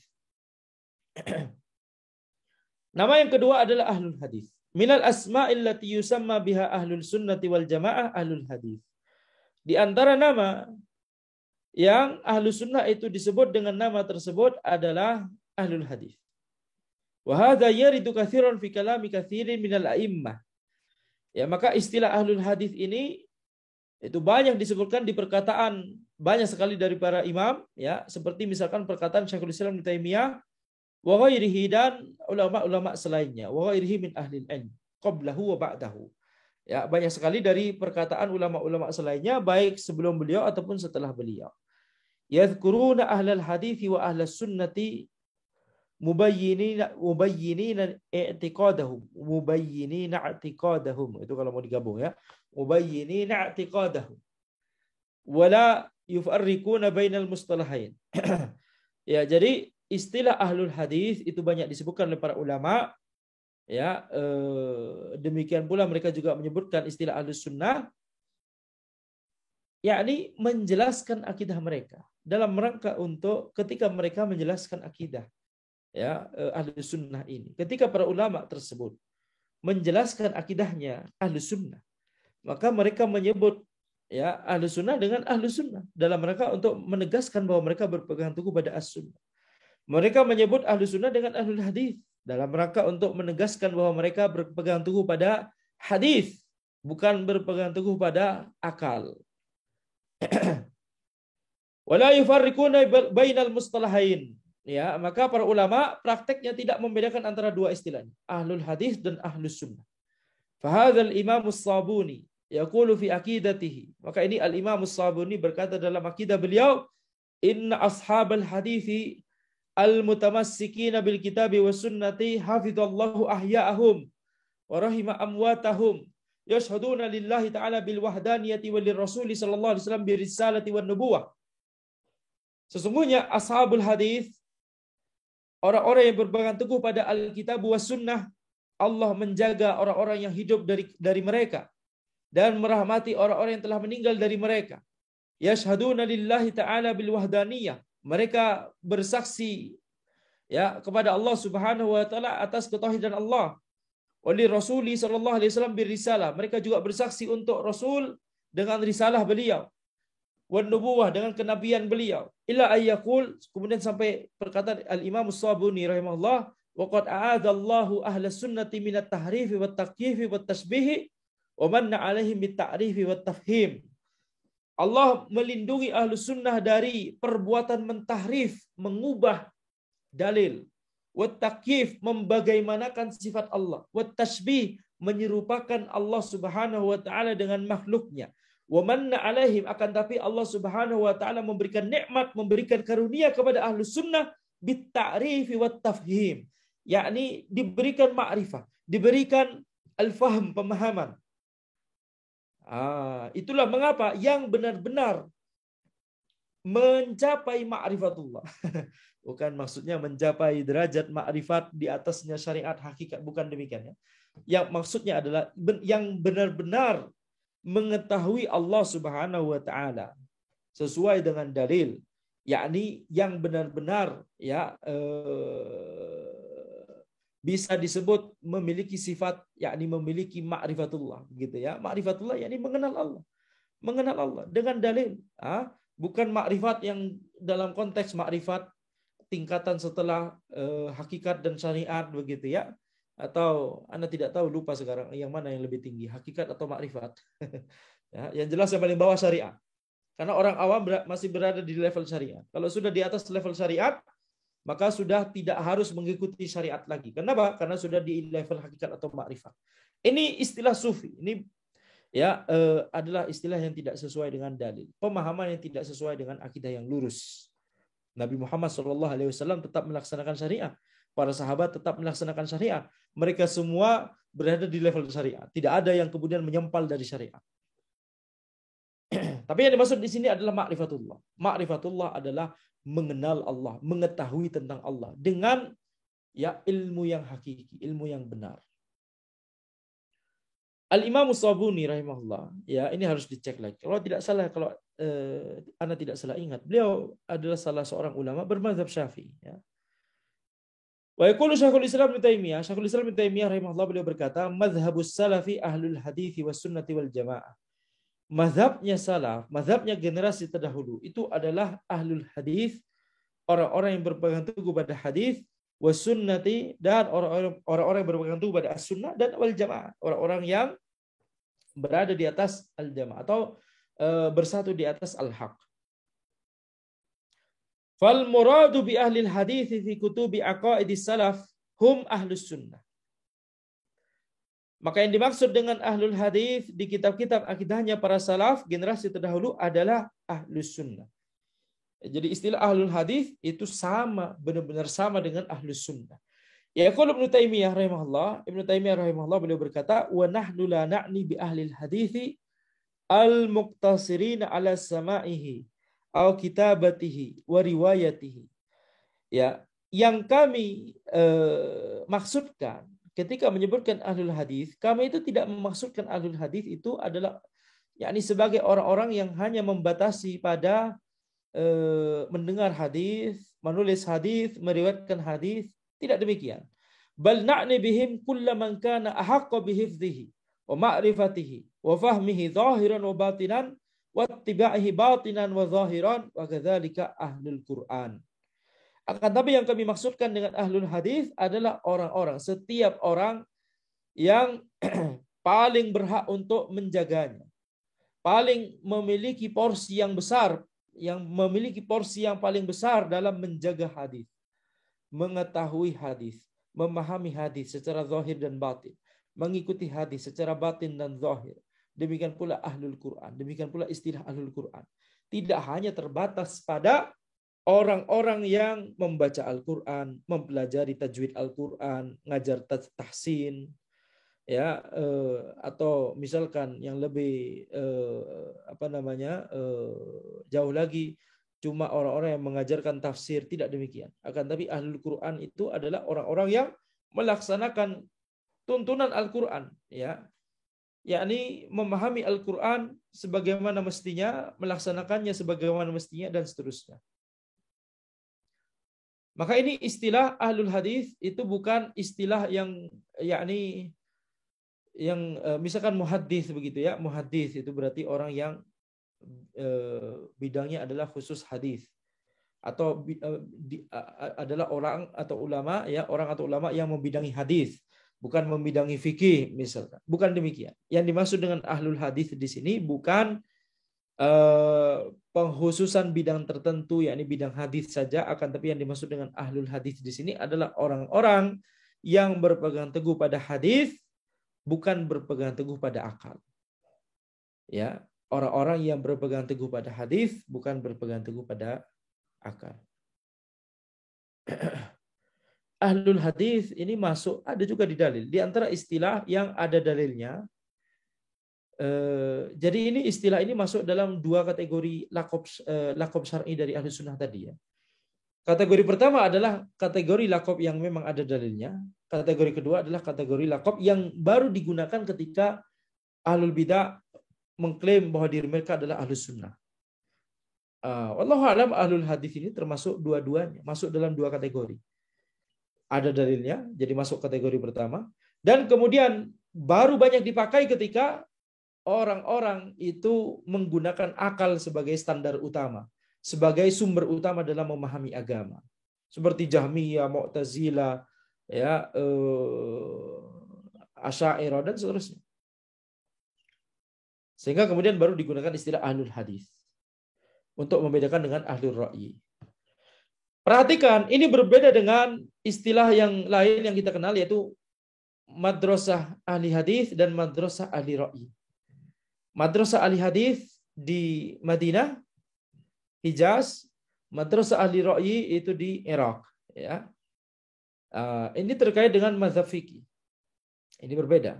Nama yang kedua adalah ahlul hadis. Minal asma'il lati yusamma biha ahlul sunnati wal jamaah ahlul hadis. Di antara nama yang ahlus sunnah itu disebut dengan nama tersebut adalah ahlul hadis. Wa hadza yaridu katsiran fi kalami katsirin minal a'immah. Ya, maka istilah ahlul hadis ini itu banyak disebutkan di perkataan banyak sekali dari para imam, ya, seperti misalkan perkataan Syekhul Islam Ibnu Taimiyah wa ghairihi, dan ulama-ulama selainnya, wa ghairihi min ahlil ilm qablahu wa ba'dahu. Ya, banyak sekali dari perkataan ulama-ulama selainnya, baik sebelum beliau ataupun setelah beliau. Yadhkuruna ahlal hadithi wa ahlas sunnati mubayyinina i'tiqadahum. Itu kalau mau digabung ya. Mubayyinina i'tiqadahum. Wala yufarriquna bainal mustalahain. Ya, jadi istilah ahlul hadis itu banyak disebutkan oleh para ulama. Ya, demikian pula mereka juga menyebutkan istilah ahlus sunnah, yakni menjelaskan akidah mereka dalam rangka untuk ketika mereka menjelaskan akidah, ya, ahlus sunnah ini. Ketika para ulama tersebut menjelaskan akidahnya ahlus sunnah, maka mereka menyebut, ya, ahlus sunnah dengan ahlus sunnah dalam rangka untuk menegaskan bahwa mereka berpegang teguh pada as-sunnah. Mereka menyebut ahlus sunnah dengan ahlul hadis dalam rangka untuk menegaskan bahwa mereka berpegang teguh pada hadis, bukan berpegang teguh pada akal. Wala yufarriquna bainal mustalahain. Ya, maka para ulama prakteknya tidak membedakan antara dua istilah, ahlul hadis dan ahlus sunnah. Fahadzal Imam As-Sabuni yaqulu fi aqidatihi. Maka ini Al-Imam As-Sabuni berkata dalam akidah beliau, inna ashabal hadithi al-mutamassikina bil kitabi was sunnati hafidallahu ahya'ahum wa rahima amwatahum yashhaduna lillahi ta'ala bil wahdaniyati wal rasuli sallallahu alaihi wasallam bir risalati wan nubuwah. Sesungguhnya ashabul hadis, orang-orang yang berpegang teguh pada Alkitab was sunnah, Allah menjaga orang-orang yang hidup dari mereka dan merahmati orang-orang yang telah meninggal dari mereka. Yashhaduna lillahi ta'ala bil wahdaniyah. Mereka bersaksi, ya, kepada Allah Subhanahu wa taala atas ketauhidan Allah. Wali Rasuli sallallahu alaihi wasallam birisalah. Mereka juga bersaksi untuk Rasul dengan risalah beliau. Wan nubuwah, dengan kenabian beliau. Ila ayyaqul, kemudian sampai perkataan Al-Imam As-Sabuni rahimahullah, wa qad a'adallahu ahlas sunnati minat tahrifi wat taqyifi wat tasbihi wa manna 'alaihim bit ta'rifi wat tafhim. Allah melindungi ahlus sunnah dari perbuatan mentahrif, mengubah dalil, wat takyif, membagaimanakan sifat Allah, wat tasbih, menyerupakan Allah Subhanahu wa taala dengan makhluknya. Wa manna alaihim, akan tapi Allah Subhanahu wa taala memberikan nikmat, memberikan karunia kepada ahlus sunnah bit ta'rifi wat tafhim, yakni diberikan ma'rifah, diberikan al-fahm, pemahaman. Itulah mengapa yang benar-benar mencapai ma'rifatullah. Bukan maksudnya mencapai derajat ma'rifat di atasnya syariat hakikat, bukan demikian ya. Yang maksudnya adalah yang benar-benar mengetahui Allah Subhanahu wa taala sesuai dengan dalil, yakni yang benar-benar, ya, bisa disebut memiliki sifat, yakni memiliki ma'rifatullah, gitu ya. Ma'rifatullah yakni mengenal Allah. Mengenal Allah dengan dalil. Bukan ma'rifat yang dalam konteks ma'rifat tingkatan setelah hakikat dan syariat, begitu ya. Atau Anda tidak tahu, lupa sekarang yang mana yang lebih tinggi, hakikat atau ma'rifat. Ya, yang jelas yang paling bawah syariat. Karena orang awam masih berada di level syariat. Kalau sudah di atas level syariat, maka sudah tidak harus mengikuti syariat lagi. Kenapa? Karena sudah di level hakikat atau ma'rifat. Ini istilah sufi. Ini, ya, adalah istilah yang tidak sesuai dengan dalil. Pemahaman yang tidak sesuai dengan akidah yang lurus. Nabi Muhammad SAW tetap melaksanakan syariat. Para sahabat tetap melaksanakan syariat. Mereka semua berada di level syariat. Tidak ada yang kemudian menyempal dari syariat. Tapi yang dimaksud di sini adalah ma'rifatullah. Ma'rifatullah adalah mengenal Allah, mengetahui tentang Allah dengan, ya, ilmu yang hakiki, ilmu yang benar. Al-Imam As-Sabuni rahimahullah, ya, ini harus dicek lagi. Kalau tidak salah, kalau Anda tidak salah ingat, beliau adalah salah seorang ulama bermadzhab Syafi'i, ya. Wa yaqulu Syekhul Islam Ibnu Taimiyah, Syekhul Islam Ibnu Taimiyah rahimahullah, beliau berkata, madzhabus salafi ahlul hadithi was sunnati wal jamaah. Mazhabnya salaf, mazhabnya generasi terdahulu itu adalah ahlul hadis, orang-orang yang berpegang teguh pada hadis, was sunnati, dan orang-orang yang berpegang teguh pada as-sunnah, dan wal jamaah, orang-orang yang berada di atas al-jamaah atau bersatu di atas al-haq. Fal muradu bi ahlil hadis fi kutubi aqaidis salaf hum ahlus sunnah. Maka yang dimaksud dengan ahlul hadis di kitab-kitab akidahnya para salaf generasi terdahulu adalah ahlus sunnah. Jadi istilah ahlul hadis itu sama, benar-benar sama dengan ahlus sunnah. Ya kalau Ibnu Taimiyah rahimahullah beliau berkata, wa nahnu la na'ni bi ahlil hadithi al-muqtasirina ala sama'ihi au kitabatihi wa riwayatihi. Ya, yang kami maksudkan ketika menyebutkan ahlul hadis, kami itu tidak memaksudkan ahlul hadis itu adalah yakni sebagai orang-orang yang hanya membatasi pada mendengar hadis, menulis hadis, meriwayatkan hadis. Tidak demikian. Bal na'ni bihim kulla man kana ahaqqa bihifdhihi wa ma'rifatihi wa fahmihi zahiran wa batinan wa ittiba'ihi batinan wa zahiran wa kadzalika ahlul Qur'an. Akan tapi yang kami maksudkan dengan ahlul hadis adalah orang-orang, setiap orang yang paling berhak untuk menjaganya, paling memiliki porsi yang besar, yang memiliki porsi yang paling besar dalam menjaga hadis, mengetahui hadis, memahami hadis secara zahir dan batin, mengikuti hadis secara batin dan zahir. Demikian pula ahlul Quran, demikian pula istilah ahlul Quran. Tidak hanya terbatas pada orang-orang yang membaca Al-Quran, mempelajari tajwid Al-Quran, ngajar tahsin, ya, atau misalkan yang lebih jauh lagi, cuma orang-orang yang mengajarkan tafsir. Tidak demikian. Akan tapi ahlul Quran itu adalah orang-orang yang melaksanakan tuntunan Al-Quran, ya, yakni memahami Al-Quran sebagaimana mestinya, melaksanakannya sebagaimana mestinya, dan seterusnya. Maka ini istilah ahlul hadis itu bukan istilah yang yakni yang misalkan muhaddis begitu ya. Muhaddis itu berarti orang yang bidangnya adalah khusus hadis, atau adalah orang atau ulama ya, orang atau ulama yang membidangi hadis, bukan membidangi fikih misalkan. Bukan demikian. Yang dimaksud dengan ahlul hadis di sini bukan penghususan bidang tertentu, yakni bidang hadis saja, akan tapi yang dimaksud dengan ahlul hadis di sini adalah orang-orang yang berpegang teguh pada hadis, bukan berpegang teguh pada akal. Ya, orang-orang yang berpegang teguh pada hadis, bukan berpegang teguh pada akal. Ahlul hadis ini masuk, ada juga di dalil. Di antara istilah yang ada dalilnya, jadi ini istilah ini masuk dalam dua kategori lakob syar'i dari ahli sunnah tadi ya. Kategori pertama adalah kategori lakob yang memang ada dalilnya. Kategori kedua adalah kategori lakob yang baru digunakan ketika ahlul bidah mengklaim bahwa diri mereka adalah ahli sunnah. Wallahu a'lam, ahlul hadis ini termasuk dua-duanya, masuk dalam dua kategori. Ada dalilnya, jadi masuk kategori pertama. Dan kemudian baru banyak dipakai ketika orang-orang itu menggunakan akal sebagai standar utama, sebagai sumber utama dalam memahami agama, seperti Jahmiyah, Mu'tazilah, ya, Asy'ariyah dan seterusnya. Sehingga kemudian baru digunakan istilah ahlul hadis untuk membedakan dengan ahlul ra'yi. Perhatikan, ini berbeda dengan istilah yang lain yang kita kenal, yaitu madrasah ahli hadis dan madrasah ahli ra'yi. Madrasah ahli hadis di Madinah, Hijaz, madrasah ahli ra'yi itu di Irak. Ya. Ini terkait dengan mazhab fikih. Ini berbeda.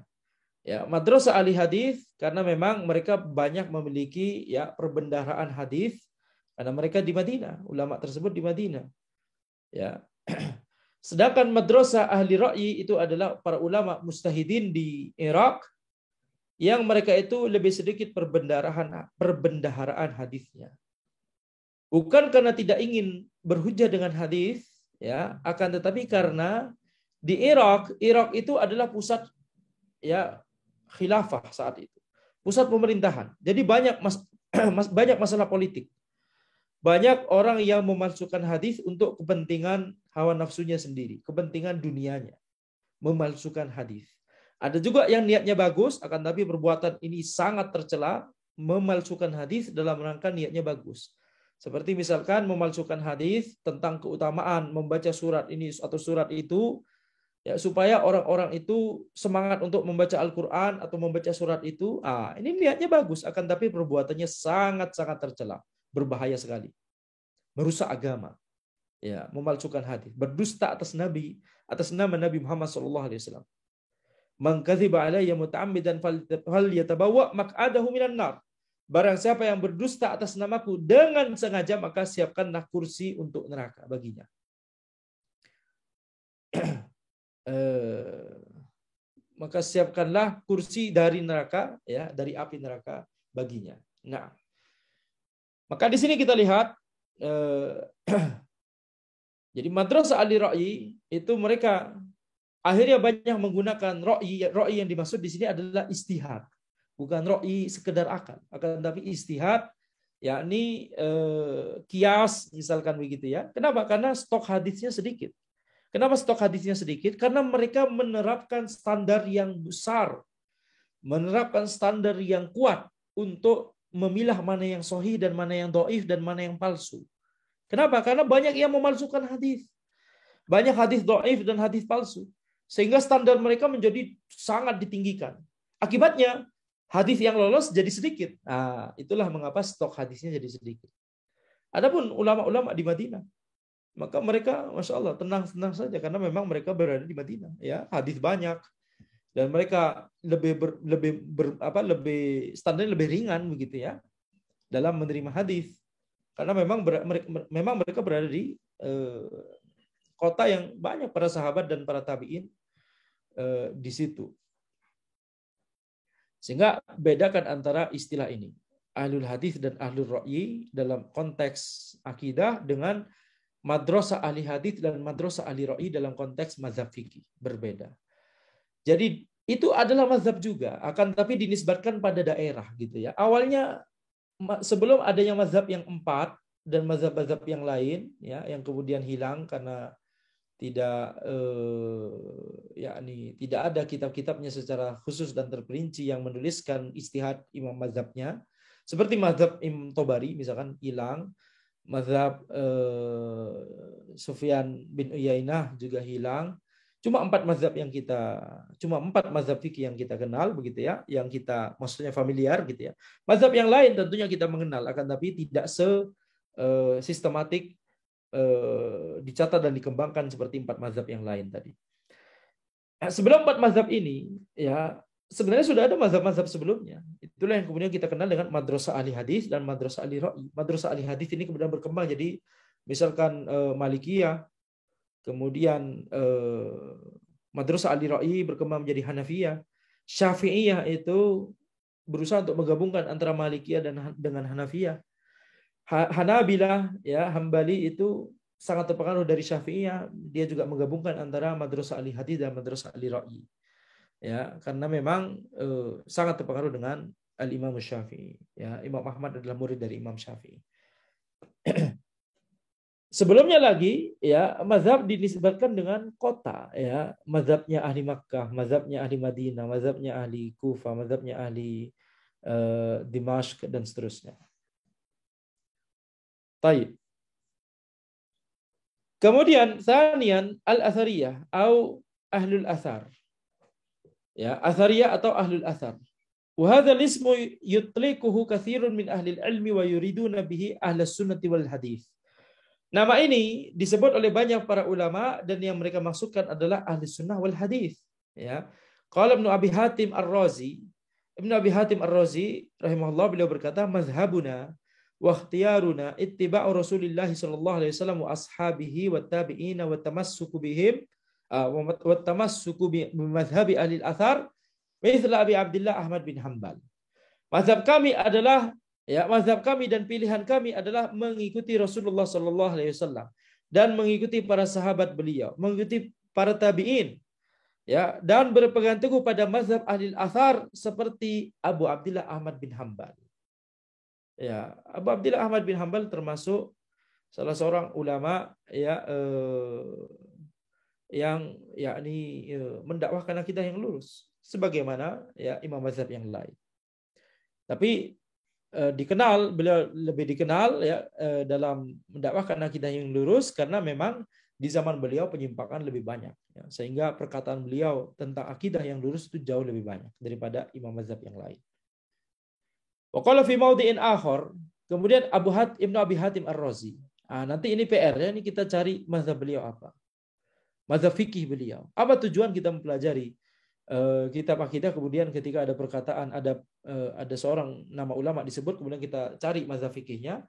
Ya, madrasah ahli hadis karena memang mereka banyak memiliki ya perbendaharaan hadis karena mereka di Madinah, ulama tersebut di Madinah. Ya. Sedangkan madrasah ahli ra'yi itu adalah para ulama mujtahidin di Irak, yang mereka itu lebih sedikit perbendaharaan hadisnya. Bukan karena tidak ingin berhujjah dengan hadis, ya, akan tetapi karena di Irak itu adalah pusat ya khilafah saat itu, pusat pemerintahan. Jadi banyak masalah politik. Banyak orang yang memalsukan hadis untuk kepentingan hawa nafsunya sendiri, kepentingan dunianya, memalsukan hadis. Ada juga yang niatnya bagus, akan tapi perbuatan ini sangat tercela, memalsukan hadis dalam rangka niatnya bagus. Seperti misalkan memalsukan hadis tentang keutamaan membaca surat ini atau surat itu Ya, supaya orang-orang itu semangat untuk membaca Al-Quran atau membaca surat itu. Ini niatnya bagus, akan tapi perbuatannya sangat-sangat tercela, berbahaya sekali, merusak agama, ya, memalsukan hadis, berdusta atas Nabi, atas nama Nabi Muhammad SAW. Man kadziba alayya muta'ammidan falyatabawa maq'adahu minan nar. Barang siapa yang berdusta atas namaku dengan sengaja, maka siapkanlah kursi untuk neraka baginya. Maka siapkanlah kursi dari neraka, ya, dari api neraka baginya. Nah, maka di sini kita lihat, jadi madrasah ahli ra'yi itu mereka akhirnya banyak menggunakan ra'yi. Ra'yi yang dimaksud di sini adalah istihad, bukan ra'yi sekedar akal, akan tapi istihad, yakni kias misalkan begitu ya. Kenapa? Karena stok hadisnya sedikit. Kenapa stok hadisnya sedikit? Karena mereka menerapkan standar yang besar, menerapkan standar yang kuat untuk memilah mana yang sahih dan mana yang dhaif dan mana yang palsu. Kenapa? Karena banyak yang memalsukan hadis. Banyak hadis dhaif dan hadis palsu. Sehingga standar mereka menjadi sangat ditinggikan. Akibatnya hadis yang lolos jadi sedikit. Itulah mengapa stok hadisnya jadi sedikit. Adapun ulama-ulama di Madinah, maka mereka, masya Allah, tenang-tenang saja karena memang mereka berada di Madinah, ya, hadis banyak dan mereka lebih standarnya lebih ringan begitu ya dalam menerima hadis karena memang mereka berada di kota yang banyak para sahabat dan para tabiin di situ. Sehingga bedakan antara istilah ini, ahlul hadis dan ahlul ra'yi dalam konteks akidah dengan madrasah ahli hadis dan madrasah ahli ra'yi dalam konteks mazhab fikih berbeda. Jadi itu adalah mazhab juga, akan tapi dinisbatkan pada daerah gitu ya. Awalnya sebelum adanya mazhab yang 4 dan mazhab-mazhab yang lain ya, yang kemudian hilang karena tidak tidak ada kitab-kitabnya secara khusus dan terperinci yang menuliskan istihad imam mazhabnya. Seperti mazhab Imam Tobari misalkan hilang. Mazhab Sufyan bin Uyainah juga hilang. Cuma 4 mazhab fikih yang kita kenal begitu ya, yang kita maksudnya familiar gitu ya. Mazhab yang lain tentunya kita mengenal, akan tapi tidak sistematik dicatat dan dikembangkan seperti 4 mazhab yang lain tadi. Sebelum 4 mazhab ini ya, sebenarnya sudah ada mazhab-mazhab sebelumnya. Itulah yang kemudian kita kenal dengan madrasah ahli hadis dan madrasah ahli ra'yi. Madrasah ahli hadis ini kemudian berkembang jadi misalkan Malikiyah, kemudian madrasah ahli ra'yi berkembang menjadi Hanafiyah. Syafi'iyah itu berusaha untuk menggabungkan antara Malikiyah dengan Hanafiyah. Hanabilah ya, Hambali itu sangat terpengaruh dari Syafi'iyah. Dia juga menggabungkan antara madrasah ahli hadis dan madrasah ahli ra'yi. Ya, karena memang sangat terpengaruh dengan Al-Imam Syafi'i. Ya, Imam Ahmad adalah murid dari Imam Syafi'i. Sebelumnya lagi, ya, mazhab dinisbatkan dengan kota, ya, mazhabnya ahli Makkah, mazhabnya ahli Madinah, mazhabnya ahli Kufah, mazhabnya ahli Dimashq dan seterusnya. Taib. Kemudian thaniyan al-athariyah atau ahlul athar. Ya, athariyah atau ahlul athar. Wa hadzal ismu yutliquhu katsirun min ahli al-ilmi wa yuriduna bihi ahlus sunnati wal hadis. Nama ini disebut oleh banyak para ulama dan yang mereka maksudkan adalah ahli sunnah wal hadis. Ya. Qala Ibnu Abi Hatim Ar-Razi, Ibnu Abi Hatim Ar-Razi rahimahullah, beliau berkata, mazhabuna wa ikhtiyaruna ittiba'u Rasulillah sallallahu alaihi wasallam wa ashabihi wa tabi'ina wa tamassuku bihim wa tamassuku bi madhhabi ahli al-athar mithla Abi Abdullah Ahmad bin Hanbal. Mazhab kami adalah, ya, mazhab kami dan pilihan kami adalah mengikuti Rasulullah sallallahu alaihi wasallam dan mengikuti para sahabat beliau, mengikuti para tabi'in, ya, dan berpegang teguh pada mazhab ahli al-athar seperti Abu Abdullah Ahmad bin Hanbal. Ya, Abu Abdullah Ahmad bin Hanbal termasuk salah seorang ulama ya yang yakni mendakwahkan akidah yang lurus sebagaimana ya imam mazhab yang lain. Tapi beliau lebih dikenal ya dalam mendakwahkan akidah yang lurus karena memang di zaman beliau penyimpangan lebih banyak, ya, sehingga perkataan beliau tentang akidah yang lurus itu jauh lebih banyak daripada imam mazhab yang lain. Wa qala fi mawdi'in akhar, kemudian Ibnu Abi Hatim Ar-Razi. Nanti ini PR ya, ini kita cari mazhab beliau apa. Mazhab fikih beliau. Apa tujuan kita mempelajari kitab akidah, kemudian ketika ada perkataan, ada seorang nama ulama disebut, kemudian kita cari mazhab fikihnya,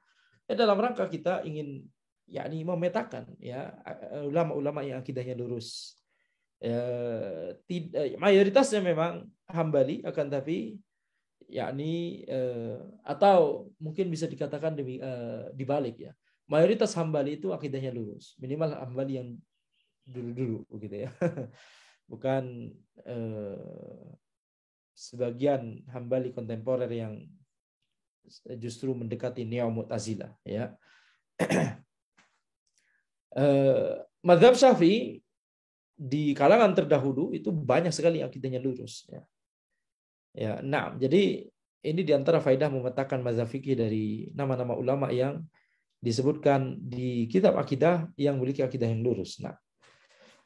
ya dalam rangka kita ingin yakni memetakan ya ulama-ulama yang akidahnya lurus. Mayoritasnya memang Hambali, akan tapi yakni atau mungkin bisa dikatakan dibalik ya. Mayoritas Hambali itu akidahnya lurus. Minimal Hambali yang dulu-dulu begitu ya. Bukan sebagian Hambali kontemporer yang justru mendekati Neo-Mu'tazilah ya. Mazhab Syafi'i di kalangan terdahulu itu banyak sekali akidahnya lurus ya. Ya, nah, jadi ini diantara faedah memetakan mazhab fikih dari nama-nama ulama yang disebutkan di kitab akidah yang memiliki akidah yang lurus. Nah,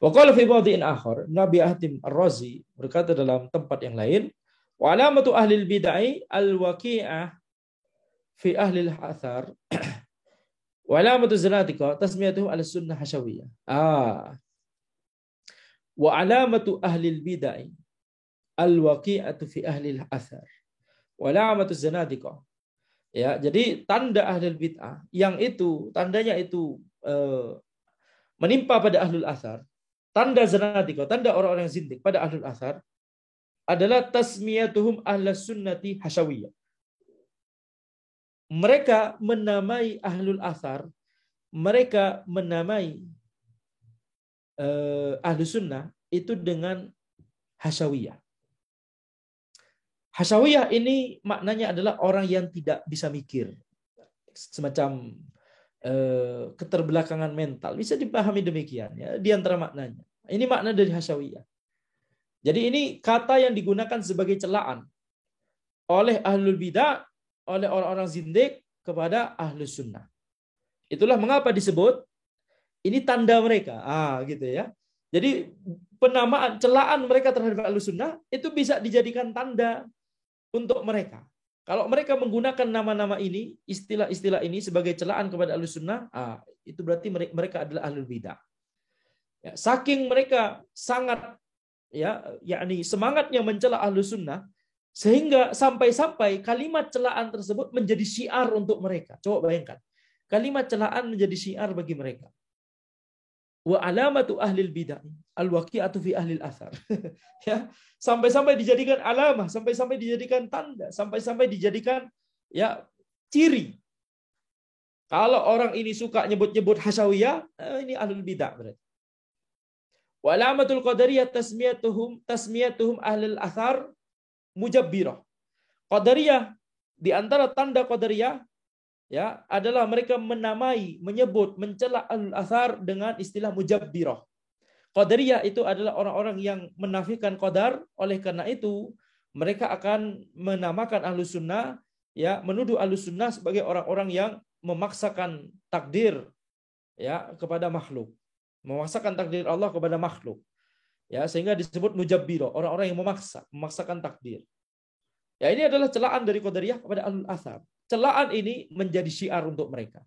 wa qala fi mawdi'in akhar, Nabi Hatim Ar-Razi berkata dalam tempat yang lain, wa alamatu ahli al-bid'ah al-waqi'ah fi ahli al-athar wa alamatu zanadiqah tasmiyatuhum al-sunnah hasyawiyah. Wa alamatu ahli al-bid'ah al-waqi'atu fi ahli al-athar wa alamatu zanadiqah. Ya, jadi tanda ahli bid'ah yang itu tandanya itu menimpa pada ahlul athar, tanda zanadiqah, tanda orang-orang yang zindik pada ahlul athar adalah tasmiyatuhum ahlus sunnati hasyawiyah. Mereka menamai ahlul athar, mereka menamai ahlus sunnah itu dengan hasyawiyah. Hasyawiyah ini maknanya adalah orang yang tidak bisa mikir. Semacam keterbelakangan mental. Bisa dipahami demikian ya, di antara maknanya. Ini makna dari hasyawiyah. Jadi ini kata yang digunakan sebagai celaan oleh ahlul bidah, oleh orang-orang zindik kepada ahlus sunnah. Itulah mengapa disebut ini tanda mereka. Gitu ya. Jadi penamaan celaan mereka terhadap ahlus sunnah itu bisa dijadikan tanda untuk mereka. Kalau mereka menggunakan nama-nama ini, istilah-istilah ini sebagai celaan kepada ahlus sunnah, itu berarti mereka adalah ahlul bidah. Ya, saking mereka sangat yakni semangatnya mencela ahlus sunnah, sehingga sampai-sampai kalimat celaan tersebut menjadi syiar untuk mereka. Coba bayangkan, kalimat celaan menjadi syiar bagi mereka. Wa alamatu ahlil bidah al-waqi'atu fi ahlil athar. Ya, sampai-sampai dijadikan alamah, sampai-sampai dijadikan tanda, sampai-sampai dijadikan ya ciri. Kalau orang ini suka nyebut-nyebut hasyawiyah, ini ahlul bidah berarti. Wa alamatul qadariyah tasmiyatuhum ahlul athar mujabbirah. Qadariyah, di antara tanda qadariyah ya adalah mereka menamai, menyebut, mencela ahlul athar dengan istilah mujabbirah. Qadariyah itu adalah orang-orang yang menafikan qadar, oleh karena itu mereka akan menamakan ahlus sunnah, ya, menuduh ahlus sunnah sebagai orang-orang yang memaksakan takdir ya kepada makhluk, memaksakan takdir Allah kepada makhluk, ya, sehingga disebut mujabbirah, orang-orang yang memaksakan takdir. Ya, ini adalah celaan dari qadariyah kepada ahlul athar. Celaan ini menjadi syiar untuk mereka.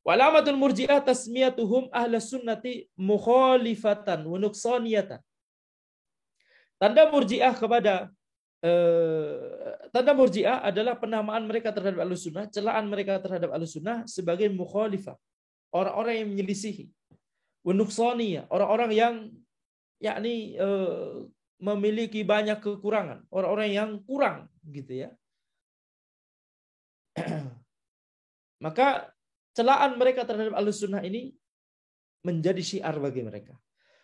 Walamatul murji'ah tasmiyatuhum ahlus sunnati mukhalifatan wa nuqsaniyatan. Tanda murji'ah adalah penamaan mereka terhadap ahlus sunnah, celaan mereka terhadap ahlus sunnah sebagai mukhalifah, orang-orang yang menyelisihi. Wa nuqsaniyah, orang-orang yang yakni memiliki banyak kekurangan, orang-orang yang kurang gitu ya. Maka celaan mereka terhadap ahlus sunnah ini menjadi syiar bagi mereka.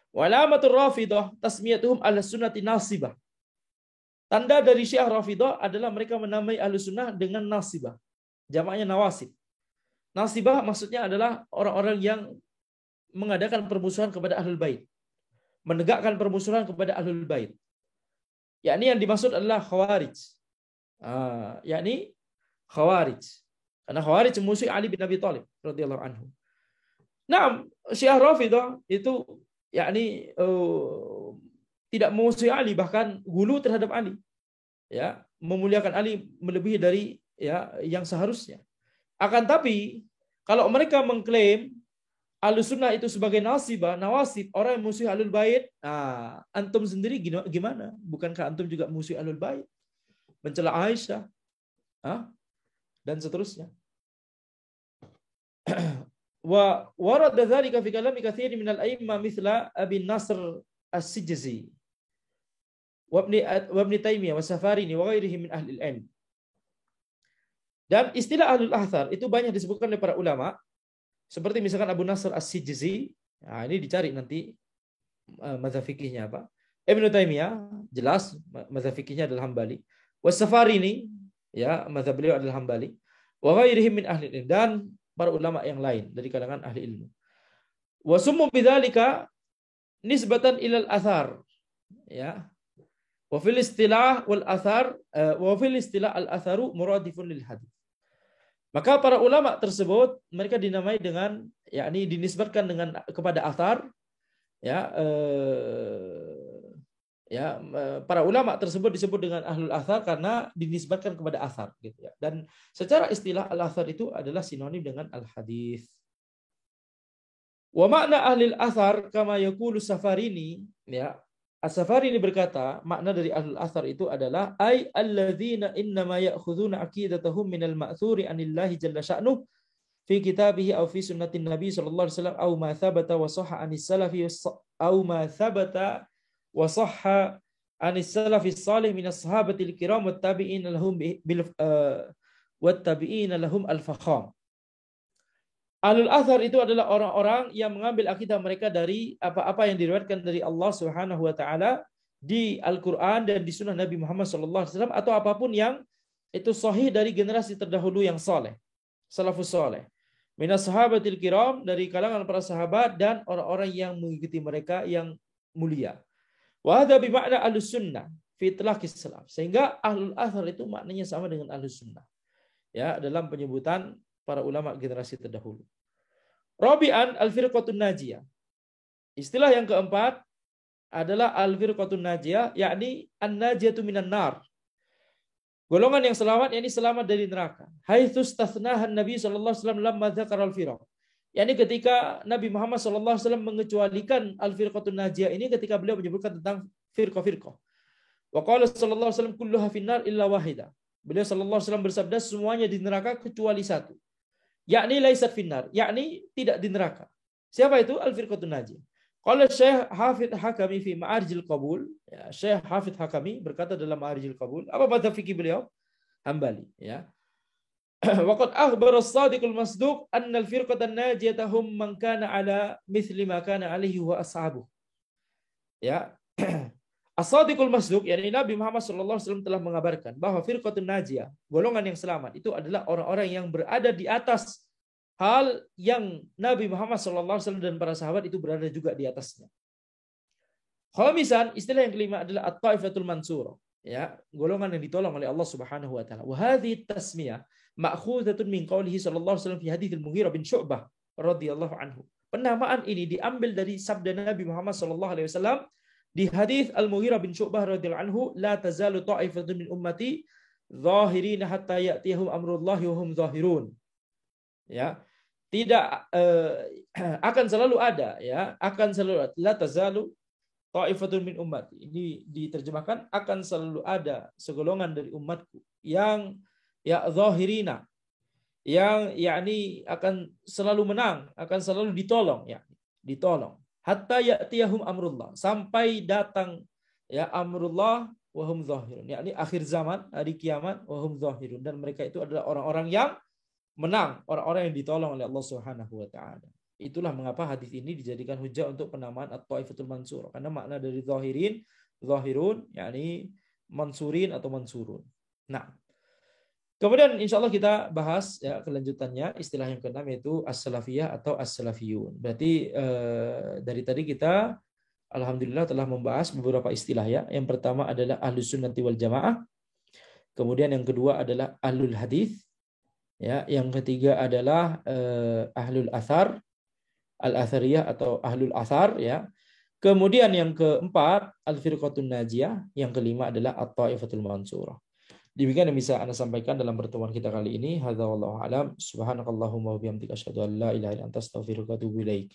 Walamatul rafidah tasmiyatuhum ahlus sunnati nasibah. Tanda dari syiah rafidah adalah mereka menamai ahlus sunnah dengan nasibah. Jamaknya nawasib. Nasibah maksudnya adalah orang-orang yang mengadakan permusuhan kepada ahlul bait, menegakkan permusuhan kepada ahlul bait. Yakni yang dimaksud adalah khawarij. Yakni khawarij. Karena khawarij musuh Ali bin Abi Thalib radhiyallahu anhu. Nah, Syiah Rafidhah itu yakni tidak memusuhi Ali, bahkan gulu terhadap Ali, ya, memuliakan Ali melebihi dari ya yang seharusnya. Akan tapi kalau mereka mengklaim Ahlus Sunnah itu sebagai nawasib, orang yang musuh Ahlul Bait, nah, antum sendiri gimana? Bukankah antum juga musuh Ahlul Bait? Mencela Aisyah, dan seterusnya. Wa warada dzalika fi kalami katsirin minal a'immah mithla Abi Nasr As-Sijzi wa Ibn Taimiyah wa Safarini wa ghairihi min ahli al-ilm. Dan istilah Ahlul Athar itu banyak disebutkan oleh para ulama, seperti misalkan Abu Nasr As-Sijzi. Nah, ini dicari nanti mazhab fikihnya apa. Ibn Taimiyah jelas mazhab fikihnya adalah Hambali. Wa Safarini, ya, mazhab beliau adalah Hambali. Wa ghairihi min ahli al-ilm, dan para ulama yang lain dari kalangan ahli ilmu. Wa summu bidzalika nisbatan ilal athar, ya. Wa fil istilah wal athar wa fil istilah al atharu muradifun lil hadis. Maka para ulama tersebut mereka dinamai dengan, yakni dinisbatkan dengan kepada athar, ya, para ulama tersebut disebut dengan ahlul athar karena dinisbatkan kepada athar, gitu ya. Dan secara istilah al athar itu adalah sinonim dengan al hadis. Wa makna ahlil athar kama yaqulu Safarini, ya, As-Safarini berkata makna dari ahlul athar itu adalah ay alladzina innama ya'khuduna aqidatahum minal ma'thuri anillahi jalla sya'nuh fi kitabihi aw fi sunnatin nabi sallallahu alaihi wasallam aw ma thabata wa sahha anis salafi aw ma thabata wa sahha anis salafi salih minas sahabatil kiram wat tabi'in lahum al-fakham. Ahlul Athar itu adalah orang-orang yang mengambil akidah mereka dari apa-apa yang diriwayatkan dari Allah Subhanahu wa taala di Al-Qur'an dan di sunnah Nabi Muhammad sallallahu alaihi wasallam, atau apapun yang itu sahih dari generasi terdahulu yang saleh, salafus saleh. Minas sahabatil kiram, dari kalangan para sahabat dan orang-orang yang mengikuti mereka yang mulia. Wa hadza bi makna ahlus sunnah fi itlaqis salaf. Sehingga Ahlul Athar itu maknanya sama dengan Ahlus Sunnah, ya, dalam penyebutan para ulama generasi terdahulu. Rabi'an al-firqatun najiyah. Istilah yang keempat adalah al-firqatun najiyah, yakni an-najiyatu minan nar. Golongan yang selamat, yakni selamat dari neraka. Haitsu stathnahan Nabi sallallahu alaihi wasallam lamma dzakara al-firaq. Yakni ketika Nabi Muhammad sallallahu alaihi wasallam mengecualikan al-firqatun najiyah ini ketika beliau menyebutkan tentang firqah-firqah. Wa qala sallallahu alaihi wasallam kulluha finnar illa wahida. Beliau sallallahu alaihi wasallam bersabda semuanya di neraka kecuali satu. Yakni laisat finnar, yakni tidak di neraka. Siapa itu? Al-firqatun najiyah. Qala Syekh Hafidz Hakami fi Ma'arijil Qabul, ya, Syekh Hafidz Hakami berkata dalam Ma'arijil Qabul, apa mazhab fikih beliau? Hambali, ya. Wa qad akhbara as-sadiqul masduq anna al-firqatan najiyata hum man kana ala mithli ma kana alaihi wa ashabuh. Ya. As-sadiqul masduq, yakni Nabi Muhammad sallallahu alaihi wasallam telah mengabarkan bahwa firqatun najiyah, golongan yang selamat, itu adalah orang-orang yang berada di atas hal yang Nabi Muhammad sallallahu alaihi wasallam dan para sahabat itu berada juga di atasnya. Khamisan, istilah yang kelima adalah at-taifatul mansurah, ya, golongan yang ditolong oleh Allah Subhanahu wa taala. Wa hadhihi tasmiyah ma'khuzatun min qaulihi sallallahu alaihi wasallam fi hadits al-Mughirah bin Syu'bah radhiyallahu anhu. Penamaan ini diambil dari sabda Nabi Muhammad sallallahu alaihi wasallam di hadis Al-Mughirah bin Syu'bah radhiyallahu anhu, la tazalu ta'ifatun min ummati zahirina hatta ya'tiyahum amrullahi wa hum zahirun. Ya, tidak akan selalu ada, ya, akan selalu ada. La tazalu ta'ifatun min ummati. Ini diterjemahkan akan selalu ada segolongan dari umatku yang ya zahirina, yang yakni akan selalu menang, akan selalu ditolong, ya, ditolong. Hatta ya'tiyahum amrullah, sampai datang, ya, amrullah wa hum zahirun, yakni akhir zaman, hari kiamat, wa hum zahirun, dan mereka itu adalah orang-orang yang menang, orang-orang yang ditolong oleh Allah Subhanahu wa taala. Itulah mengapa hadis ini dijadikan hujah untuk penamaan at-taifatul mansur, karena makna dari zahirin, zahirun, yakni mansurin atau mansurun. Nah, kemudian insya Allah kita bahas, ya, kelanjutannya istilah yang keenam yaitu as-salafiyah atau as-salafiyun. Berarti dari tadi kita alhamdulillah telah membahas beberapa istilah, ya. Yang pertama adalah ahlus sunnati wal jamaah. Kemudian yang kedua adalah ahlul hadis. Ya, yang ketiga adalah ahlul athar. al-athariyah atau ahlul athar ya. Kemudian yang keempat al-firqatun najiyah, yang kelima adalah at-taifatul mansurah. Demikian yang bisa Anda sampaikan dalam pertemuan kita kali ini. Hadza wallahu alam. Subhanakallahumma wa bihamdika asyhadu an la ilaha illa anta astaghfiruka wa atubu ilaik.